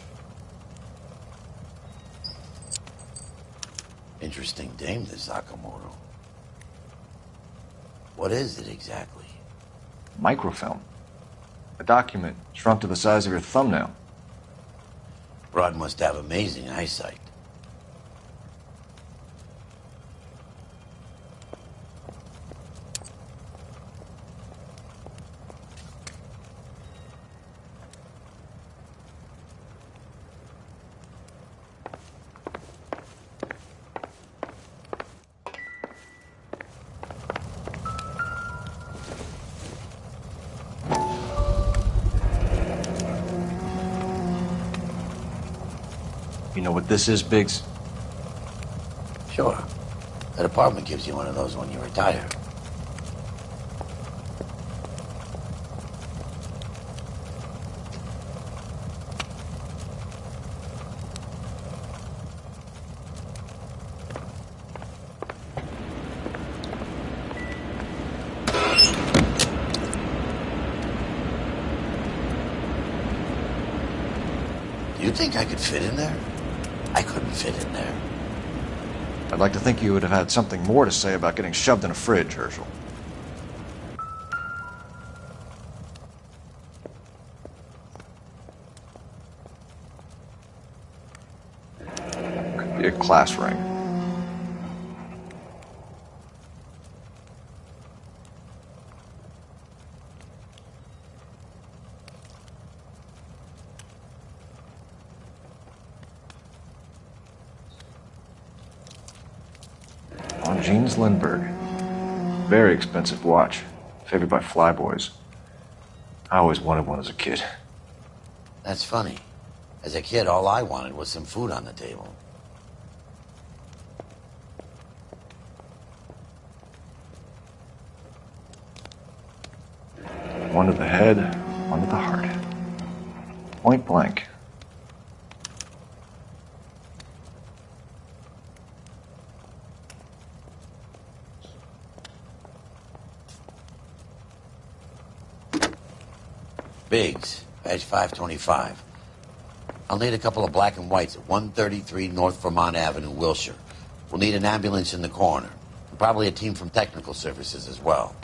Interesting dame, this Sakamoto. What is it exactly? Microfilm. A document shrunk to the size of your thumbnail. Broad must have amazing eyesight. You know what this is, Biggs? Sure. That apartment gives you one of those when you retire. Do you think I could fit in there? I couldn't fit in there. I'd like to think you would have had something more to say about getting shoved in a fridge, Herschel. Could be a class ring. Jeans Lindbergh. Very expensive watch. Favored by flyboys. I always wanted one as a kid. That's funny. As a kid, all I wanted was some food on the table. One to the head, one to the heart. Point blank. Biggs, badge 525. I'll need a couple of black and whites at 133 North Vermont Avenue, Wilshire. We'll need an ambulance in the corner. And probably a team from technical services as well.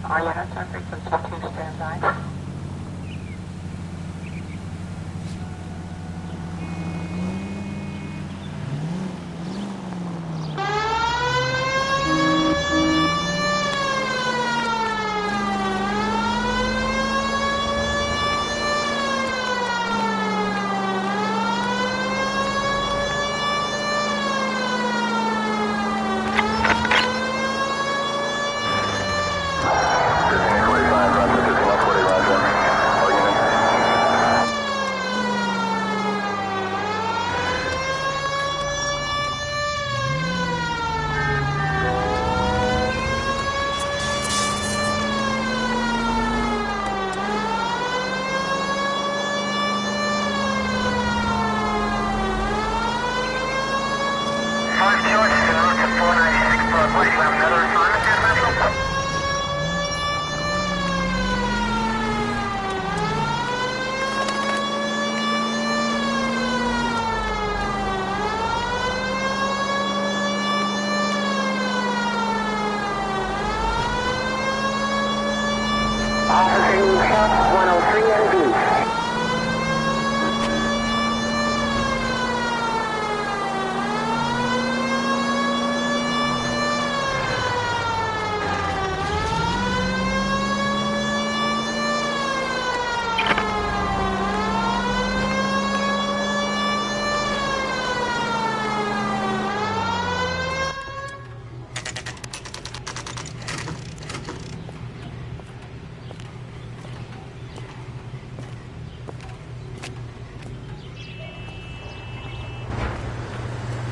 All units on frequency 2 stand by.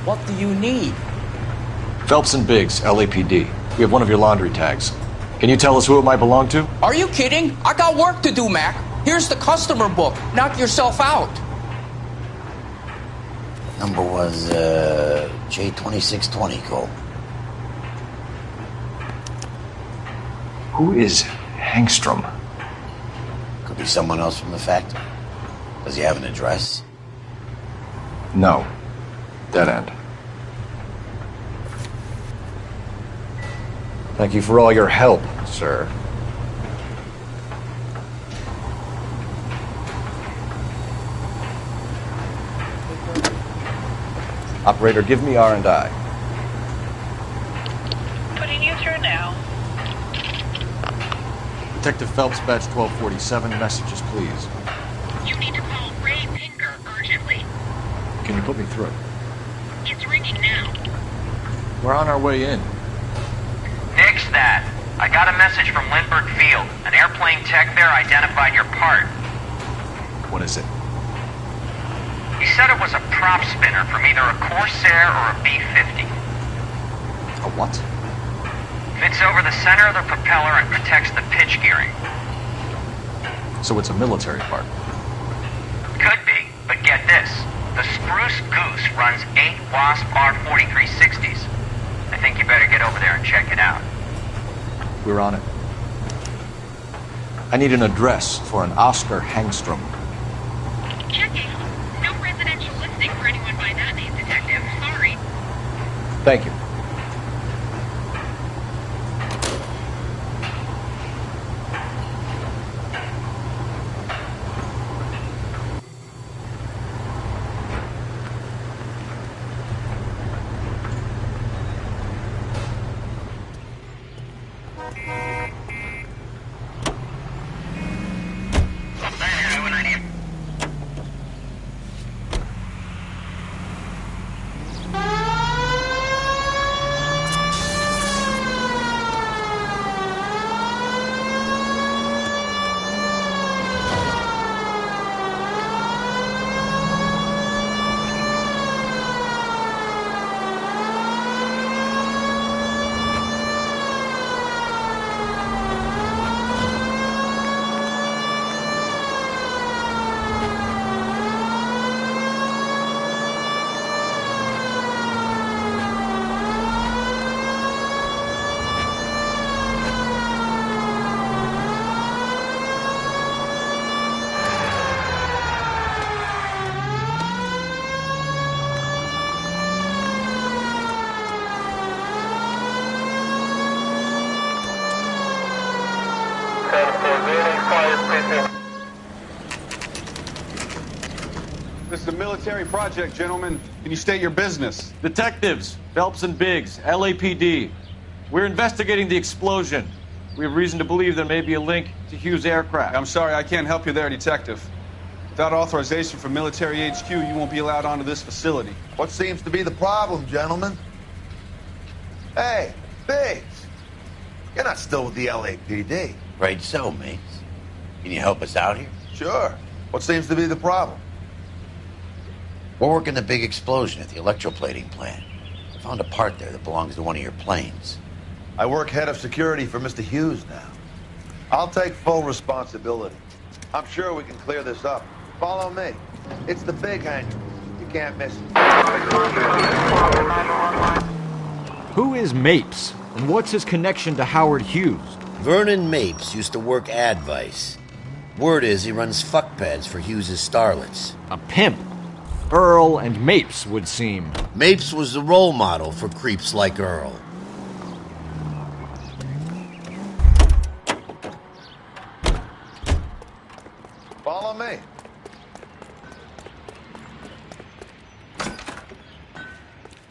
What do you need? Phelps and Biggs, LAPD. We have one of your laundry tags. Can you tell us who it might belong to? Are you kidding? I got work to do, Mac. Here's the customer book. Knock yourself out. Number was J2620, Cole. Who is Hangstrom? Could be someone else from the factory. Does he have an address? No. Dead end. Thank you for all your help, sir. Operator, give me R&I. Putting you through now. Detective Phelps, badge 1247, messages, please. You need to call Ray Pinker urgently. Can you put me through? It's ringing now. We're on our way in. Nix that. I got a message from Lindbergh Field. An airplane tech there identified your part. What is it? He said it was a prop spinner from either a Corsair or a B-50. A what? Fits over the center of the propeller and protects the pitch gearing. So it's a military part. Could be, but get this. The Spruce Goose runs 8 Wasp R4360s. I think you better get over there and check it out. We're on it. I need an address for an Oscar Hangstrom. Checking. No residential listing for anyone by that name, Detective. Sorry. Thank you. This is a military project, gentlemen. Can you state your business? Detectives, Phelps and Biggs, LAPD. We're investigating the explosion. We have reason to believe there may be a link to Hughes' aircraft. I'm sorry, I can't help you there, Detective. Without authorization from military HQ, you won't be allowed onto this facility. What seems to be the problem, gentlemen? Hey, Biggs. You're not still with the LAPD. Right so, mates. Can you help us out here? Sure. What seems to be the problem? We're working the big explosion at the electroplating plant. I found a part there that belongs to one of your planes. I work head of security for Mr. Hughes now. I'll take full responsibility. I'm sure we can clear this up. Follow me. It's the big hangar. You can't miss it. Who is Mapes, and what's his connection to Howard Hughes? Vernon Mapes used to work Advice. Word is he runs fuck pads for Hughes' starlets. A pimp. Earl and Mapes would seem. Mapes was the role model for creeps like Earl. Follow me.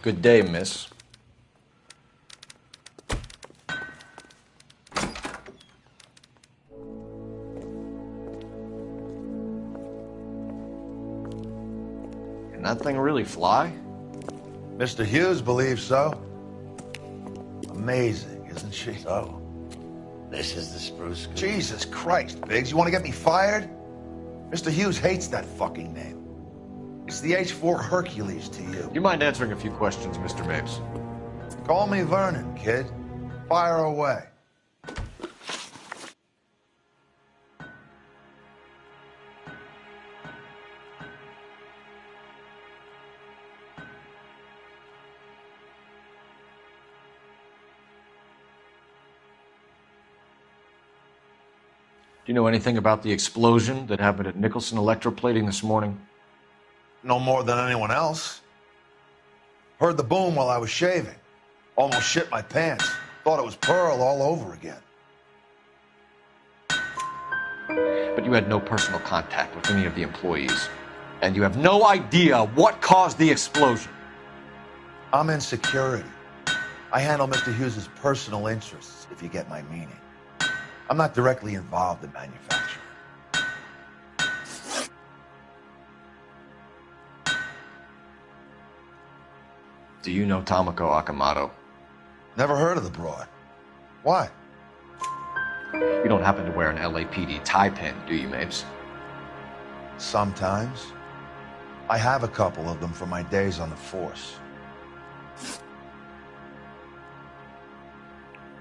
Good day, miss. Can that thing really fly? Mr. Hughes believes so. Amazing, isn't she? So, this is the spruce goose. Jesus Christ, Biggs, you want to get me fired? Mr. Hughes hates that fucking name. It's the H-4 Hercules to you. You mind answering a few questions, Mr. Mapes? Call me Vernon, kid. Fire away. Do you know anything about the explosion that happened at Nicholson Electroplating this morning? No more than anyone else. Heard the boom while I was shaving. Almost shit my pants. Thought it was Pearl all over again. But you had no personal contact with any of the employees. And you have no idea what caused the explosion. I'm in security. I handle Mr. Hughes' personal interests, if you get my meaning. I'm not directly involved in manufacturing. Do you know Tomoko Akamoto? Never heard of the broad. Why? You don't happen to wear an LAPD tie pin, do you, Mapes? Sometimes. I have a couple of them from my days on the force.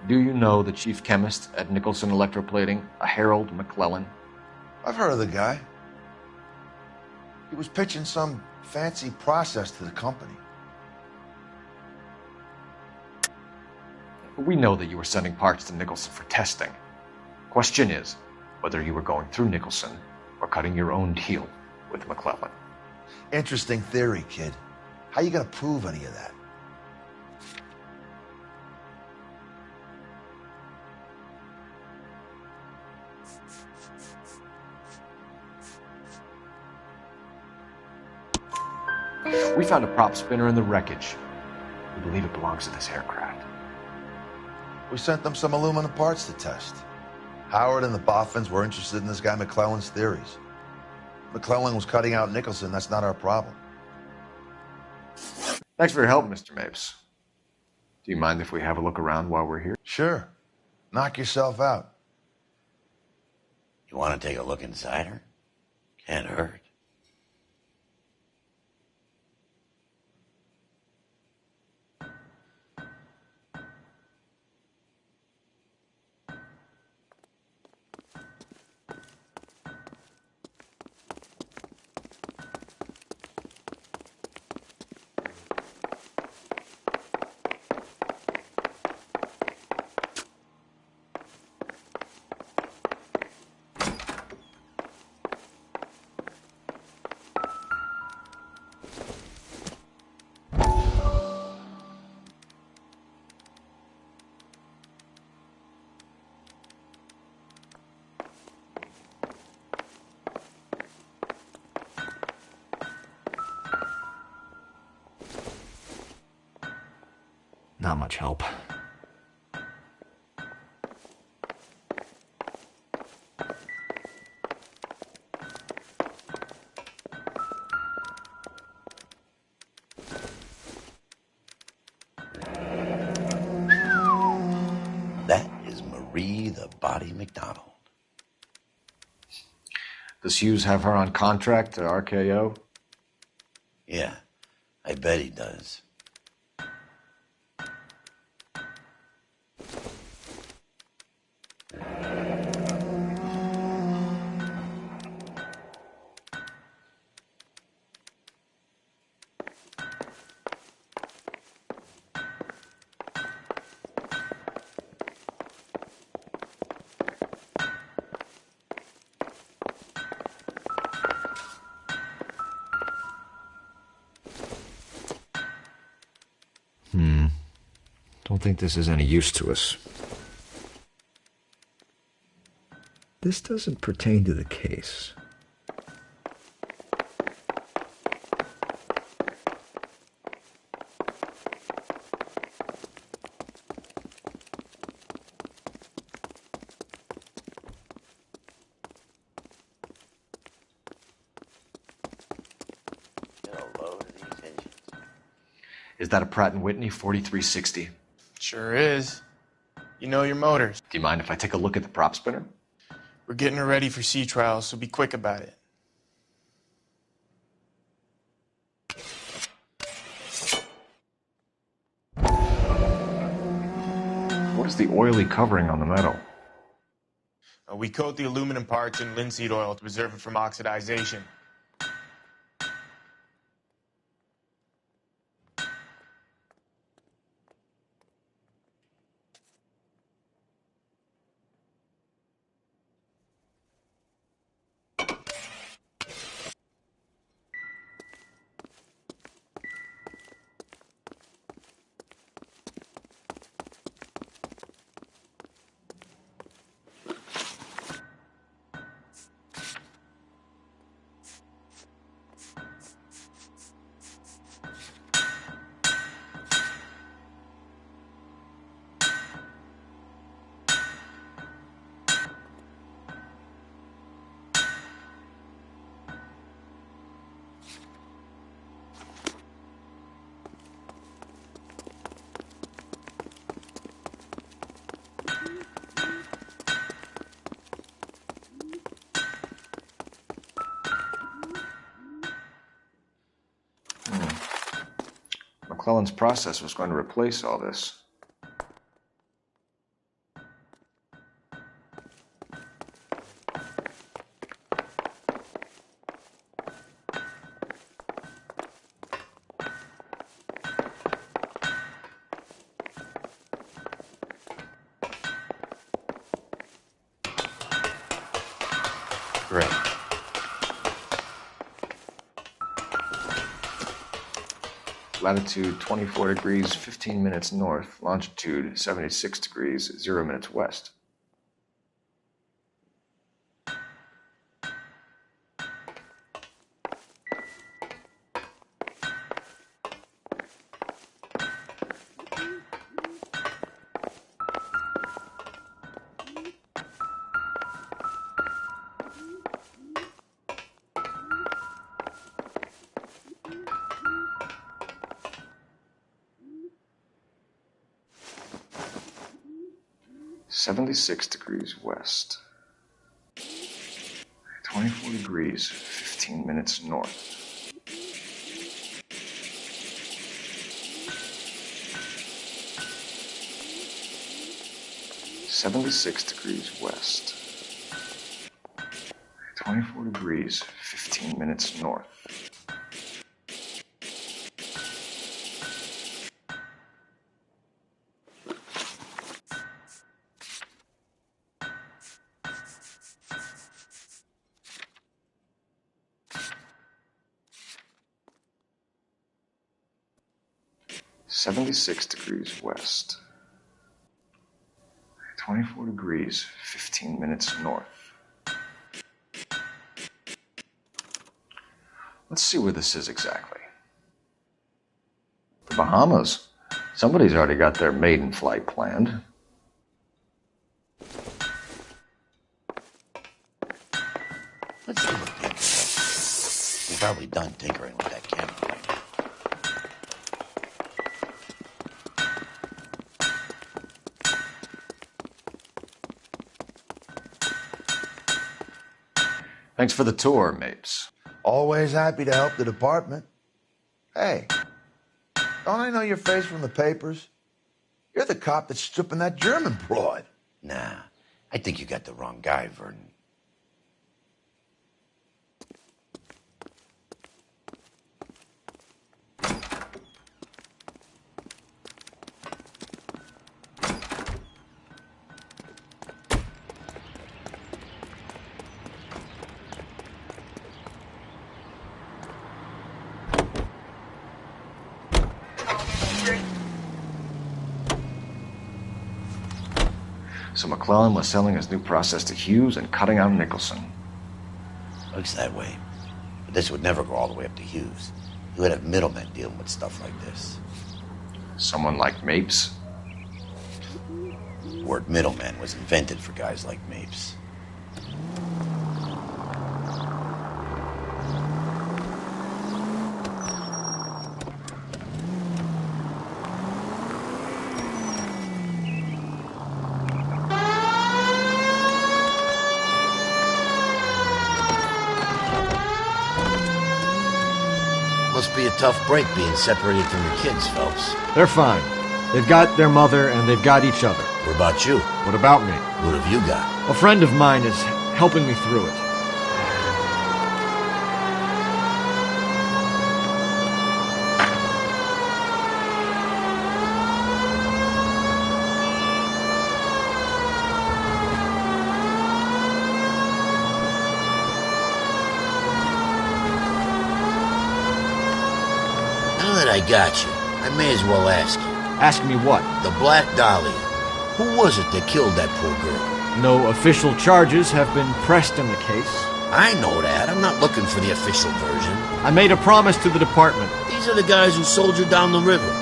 Do you know the chief chemist at Nicholson Electroplating, a Harold McClellan? I've heard of the guy. He was pitching some fancy process to the company. We know that you were sending parts to Nicholson for testing. Question is whether you were going through Nicholson or cutting your own deal with McClellan. Interesting theory, kid. How you gonna prove any of that? We found a prop spinner in the wreckage. We believe it belongs to this aircraft. We sent them some aluminum parts to test. Howard and the Boffins were interested in this guy McClellan's theories. McClellan was cutting out Nicholson. That's not our problem. Thanks for your help, Mr. Mapes. Do you mind if we have a look around while we're here? Sure. Knock yourself out. You want to take a look inside her? Can't hurt. Not much help. That is Marie the Body McDonald. Does Hughes have her on contract to RKO? Yeah, I bet he does. Don't think this is any use to us. This doesn't pertain to the case. Is that a Pratt & Whitney 4360? Sure is. You know your motors. Do you mind if I take a look at the prop spinner? We're getting her ready for sea trials, so be quick about it. What is the oily covering on the metal? We coat the aluminum parts in linseed oil to preserve it from oxidization. McClellan's process was going to replace all this. Great. Latitude 24 degrees, 15 minutes north. Longitude 76 degrees, 0 minutes west. $76 degrees west. 24 degrees, 15 minutes north. $76 west. 24 degrees, 15 minutes north. $76 west. 24 degrees, 15 minutes north. Let's see where this is exactly. The Bahamas. Somebody's already got their maiden flight planned. Let's see what Tinker does. He's probably done tinkering with that camera right now. Thanks for the tour, Mapes. Always happy to help the department. Hey, don't I know your face from the papers? You're the cop that's stripping that German broad. Nah, I think you got the wrong guy, Vernon. So McClellan was selling his new process to Hughes and cutting out Nicholson. Looks that way. But this would never go all the way up to Hughes. He would have middlemen dealing with stuff like this. Someone like Mapes? The word middleman was invented for guys like Mapes. Must be a tough break being separated from your kids, Phelps. They're fine. They've got their mother and they've got each other. What about you? What about me? What have you got? A friend of mine is helping me through it. Now that I got you, I may as well ask you. Ask me what? The Black Dahlia. Who was it that killed that poor girl? No official charges have been pressed in the case. I know that. I'm not looking for the official version. I made a promise to the department. These are the guys who sold you down the river.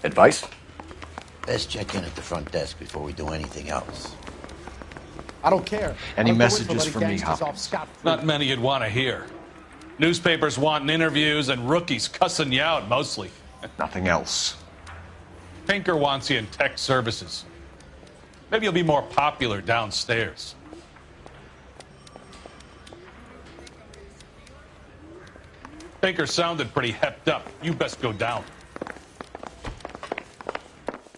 Advice? Best check in at the front desk before we do anything else. I don't care. Any messages for me, Hopkins? Not many you'd want to hear. Newspapers wanting interviews and rookies cussing you out, mostly. Nothing else. Tinker wants you in tech services. Maybe you'll be more popular downstairs. Baker sounded pretty hepped up. You best go down.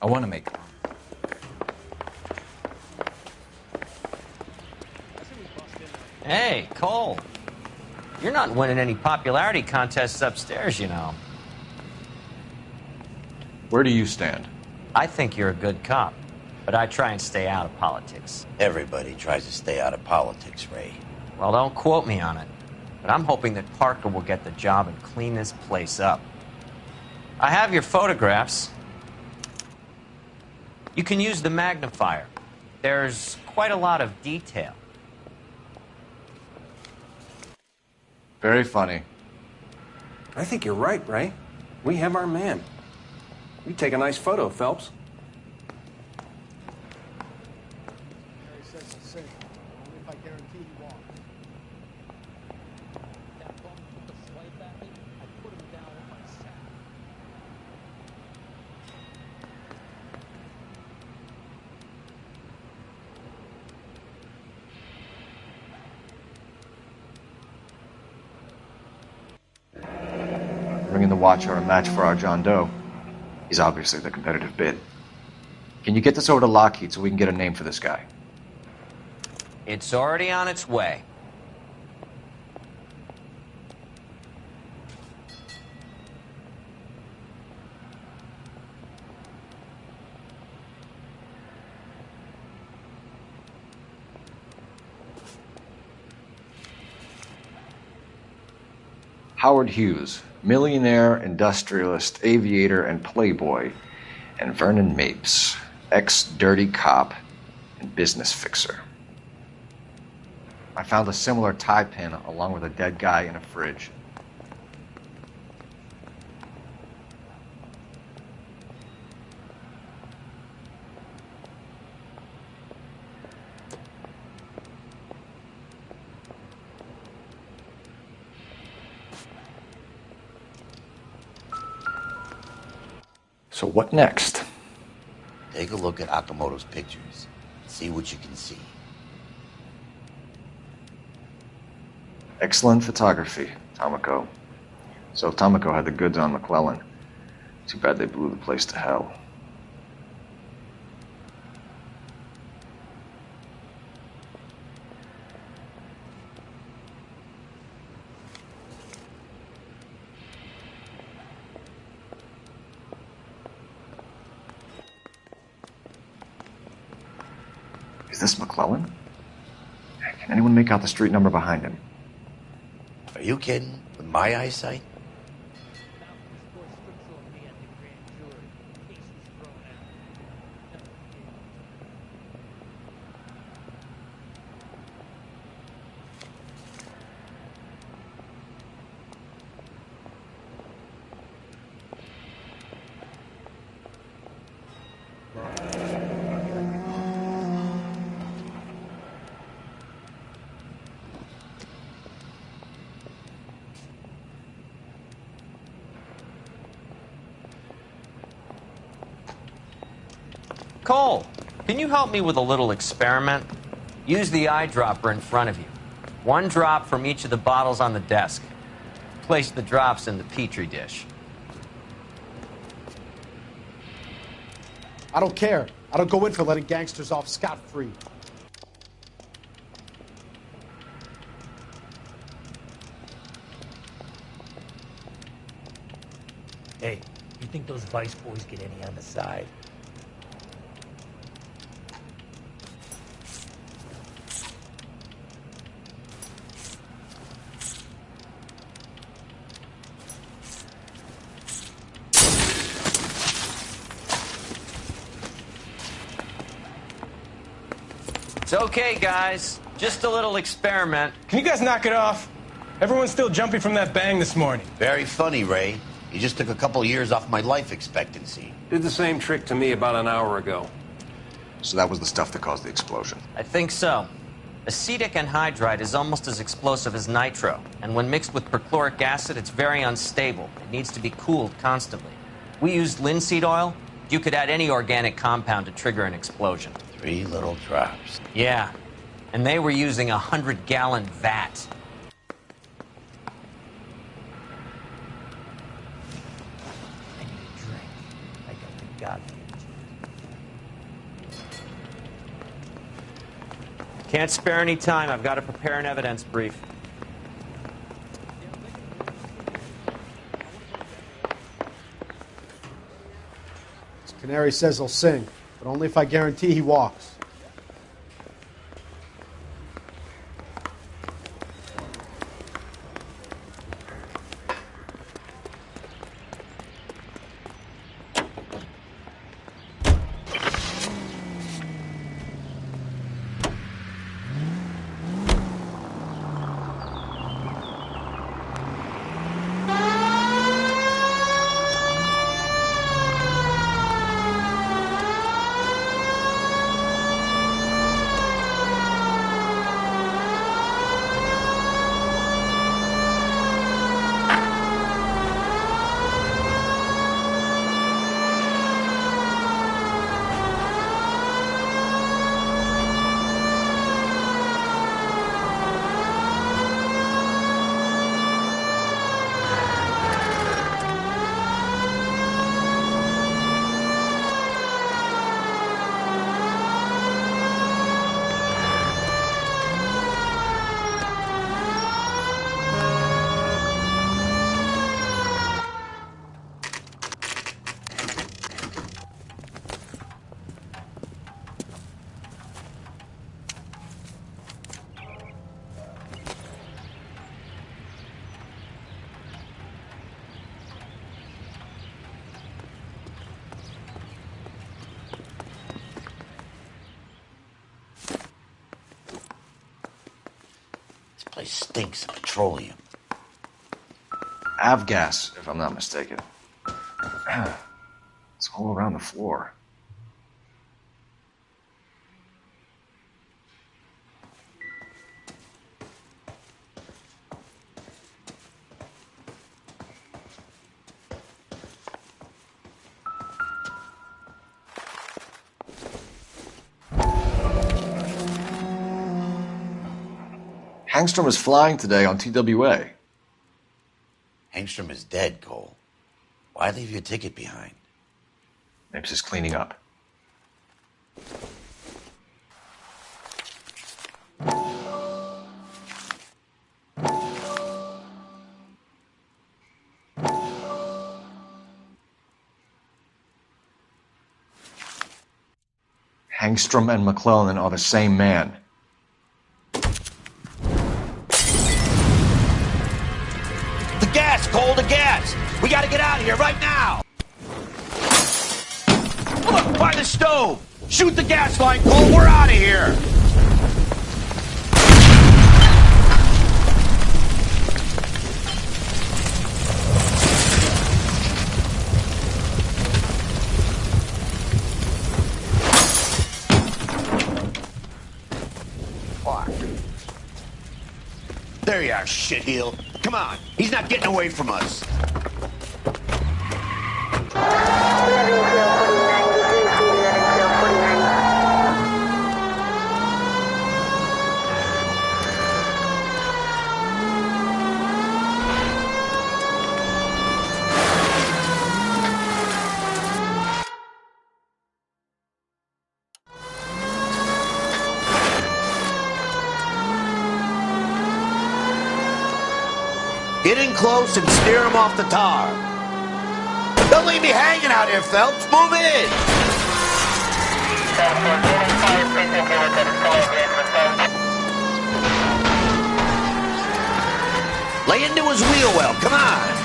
I want to make. Hey, Cole. You're not winning any popularity contests upstairs, you know. Where do you stand? I think you're a good cop, but I try and stay out of politics. Everybody tries to stay out of politics, Ray. Well, don't quote me on it, but I'm hoping that Parker will get the job and clean this place up. I have your photographs. You can use the magnifier. There's quite a lot of detail. Very funny. I think you're right, Ray. We have our man. You take a nice photo, Phelps. Bringing the Watcher a match for our John Doe. He's obviously the competitive bid. Can you get this over to Lockheed so we can get a name for this guy? It's already on its way. Howard Hughes, millionaire, industrialist, aviator, and playboy, and Vernon Mapes, ex-dirty cop and business fixer. I found a similar tie pin along with a dead guy in a fridge. So what next? Take a look at Akamoto's pictures. See what you can see. Excellent photography, Tomoko. So Tomoko had the goods on McClellan. Too bad they blew the place to hell. Is this McClellan? Can anyone make out the street number behind him? Are you kidding? With my eyesight? Cole, can you help me with a little experiment? Use the eyedropper in front of you. One drop from each of the bottles on the desk. Place the drops in the Petri dish. I don't care. I don't go in for letting gangsters off scot-free. Hey, you think those Vice boys get any on the side? It's okay, guys. Just a little experiment. Can you guys knock it off? Everyone's still jumping from that bang this morning. Very funny, Ray. You just took a couple of years off my life expectancy. Did the same trick to me about an hour ago. So that was the stuff that caused the explosion. I think so. Acetic anhydride is almost as explosive as nitro, and when mixed with perchloric acid, it's very unstable. It needs to be cooled constantly. We used linseed oil. You could add any organic compound to trigger an explosion. 3 little drops. Yeah, and they were using a 100-gallon vat. got. Can't spare any time. I've got to prepare an evidence brief. Canary says he'll sing, but only if I guarantee he walks. This place stinks of petroleum. Avgas, if I'm not mistaken. It's all around the floor. Hangstrom is flying today on TWA. Hangstrom is dead, Cole. Why leave your ticket behind? Mapes is cleaning up. Hangstrom and McClellan are the same man. The gas, Cole, the gas! We gotta get out of here right now! Look, by the stove! Shoot the gas line, Cole, we're out of here! There you are, shitheel. Come on, he's not getting away from us. Get in close and steer him off the tar. Don't leave me hanging out here, Phelps. Move in. Lay into his wheel well. Come on.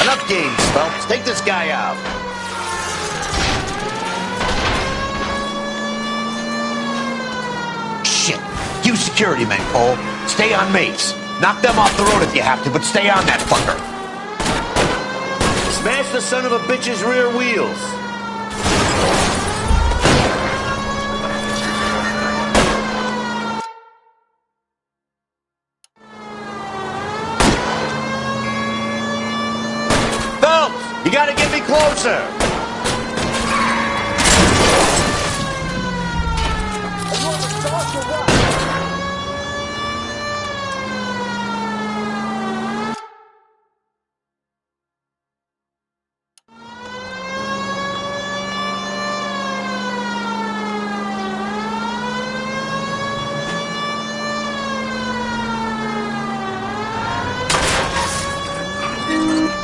Enough games, Phelps. Take this guy out. Shit. You security men, Cole. Stay on Mapes. Knock them off the road if you have to, but stay on that fucker. Smash the son of a bitch's rear wheels. Phelps, you gotta get me closer.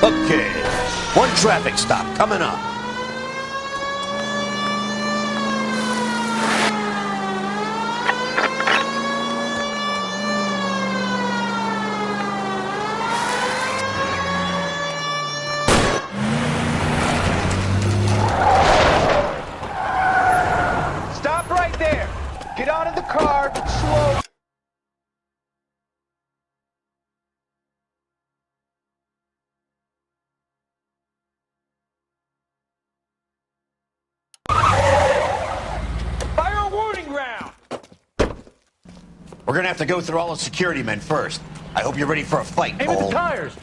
Okay, one traffic stop coming up. Stop right there. Get out of the car, slow. Fire a warning round. We're gonna have to go through all the security men first. I hope you're ready for a fight, Aim at Cole. the tires.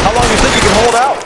How long do you think you can hold out?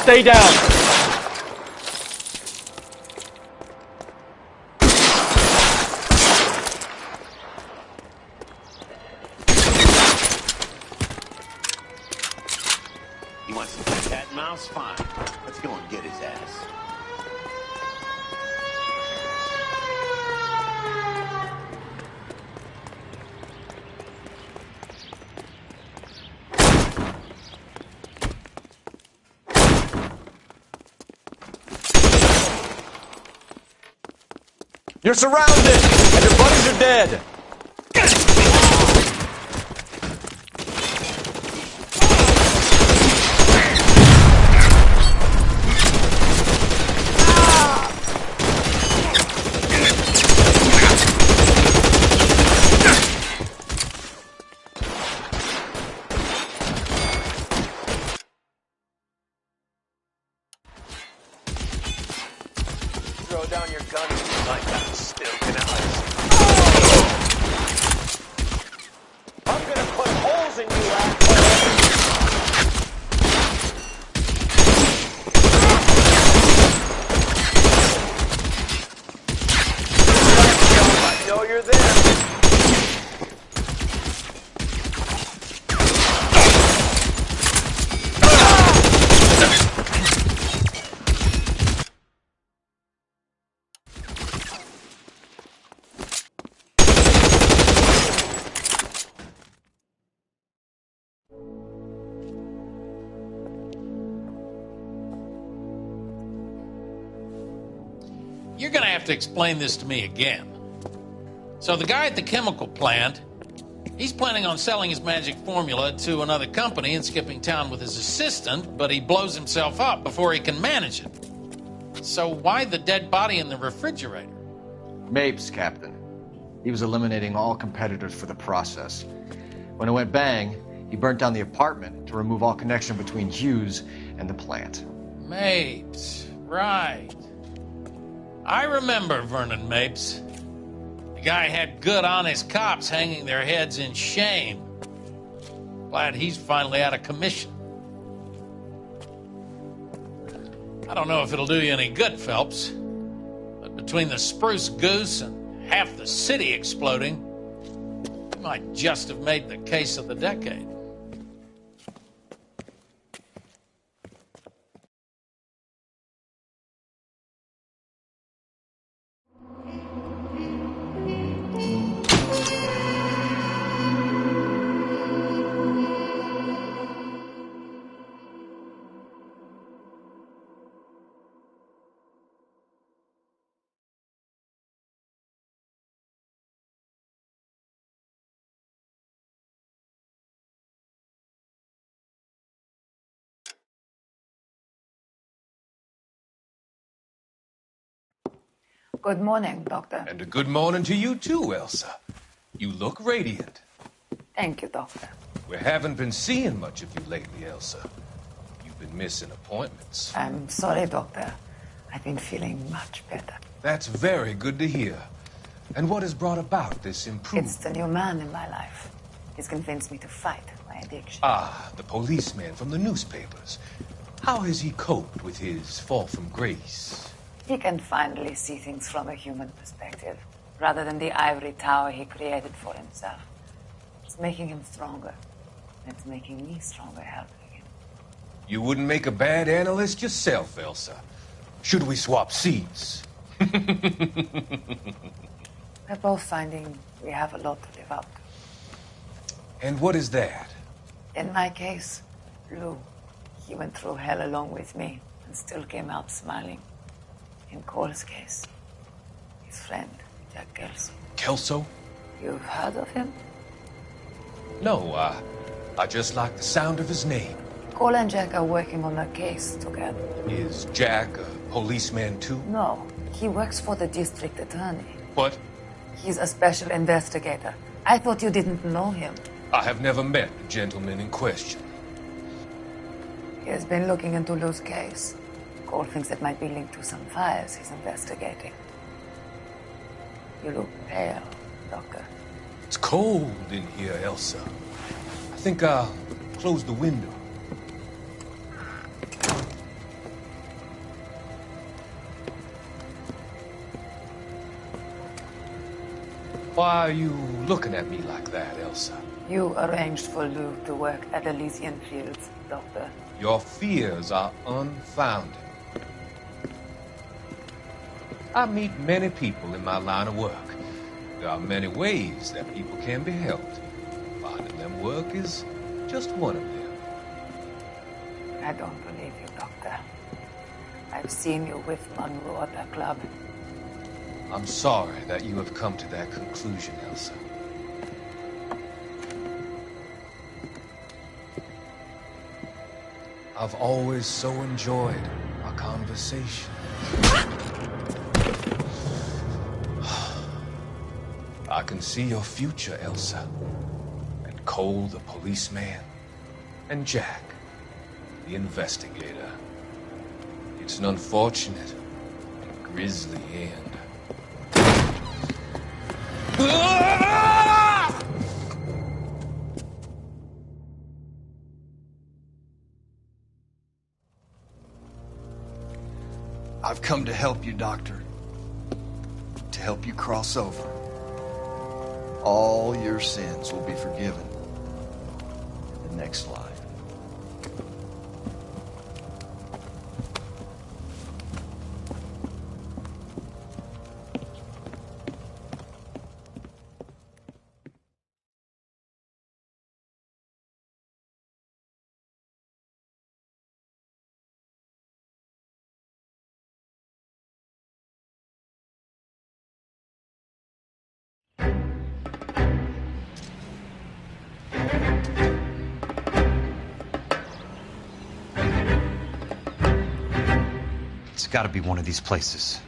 Stay down. He wants to play cat and mouse? Fine. Let's go and get his ass. You're surrounded, and your buddies are dead. Throw down your gun like that still can I'm gonna put holes in you, I know you're there. You're going to have to explain this to me again. So the guy at the chemical plant, he's planning on selling his magic formula to another company and skipping town with his assistant, but he blows himself up before he can manage it. So why the dead body in the refrigerator? Mapes, Captain. He was eliminating all competitors for the process. When it went bang, he burnt down the apartment to remove all connection between Hughes and the plant. Mapes, right. I remember Vernon Mapes. The guy had good, honest cops hanging their heads in shame. Glad he's finally out of commission. I don't know if it'll do you any good, Phelps, but between the spruce goose and half the city exploding, you might just have made the case of the decade. Good morning, Doctor. And a good morning to you too, Elsa. You look radiant. Thank you, Doctor. We haven't been seeing much of you lately, Elsa. You've been missing appointments. I'm sorry, Doctor. I've been feeling much better. That's very good to hear. And what has brought about this improvement? It's the new man in my life. He's convinced me to fight my addiction. Ah, the policeman from the newspapers. How has he coped with his fall from grace? He can finally see things from a human perspective, rather than the ivory tower he created for himself. It's making him stronger. It's making me stronger helping him. You wouldn't make a bad analyst yourself, Elsa. Should we swap seats? We're both finding we have a lot to live up to. And what is that? In my case, Lou. He went through hell along with me and still came out smiling. In Cole's case, his friend, Jack Kelso. Kelso? You've heard of him? No, I just like the sound of his name. Cole and Jack are working on a case together. Is Jack a policeman too? No, he works for the district attorney. What? He's a special investigator. I thought you didn't know him. I have never met the gentleman in question. He has been looking into Lou's case. Cole thinks it might be linked to some fires he's investigating. You look pale, Doctor. It's cold in here, Elsa. I think I'll close the window. Why are you looking at me like that, Elsa? You arranged for Lou to work at Elysian Fields, Doctor. Your fears are unfounded. I meet many people in my line of work. There are many ways that people can be helped. Finding them work is just one of them. I don't believe you, Doctor. I've seen you with Monroe at the club. I'm sorry that you have come to that conclusion, Elsa. I've always so enjoyed our conversation. I can see your future, Elsa. And Cole, the policeman. And Jack, the investigator. It's an unfortunate and grisly end. I've come to help you, Doctor. To help you cross over. All your sins will be forgiven in the next life. It's got to be one of these places.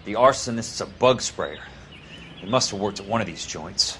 The arsonist's a bug sprayer. It must have worked at one of these joints.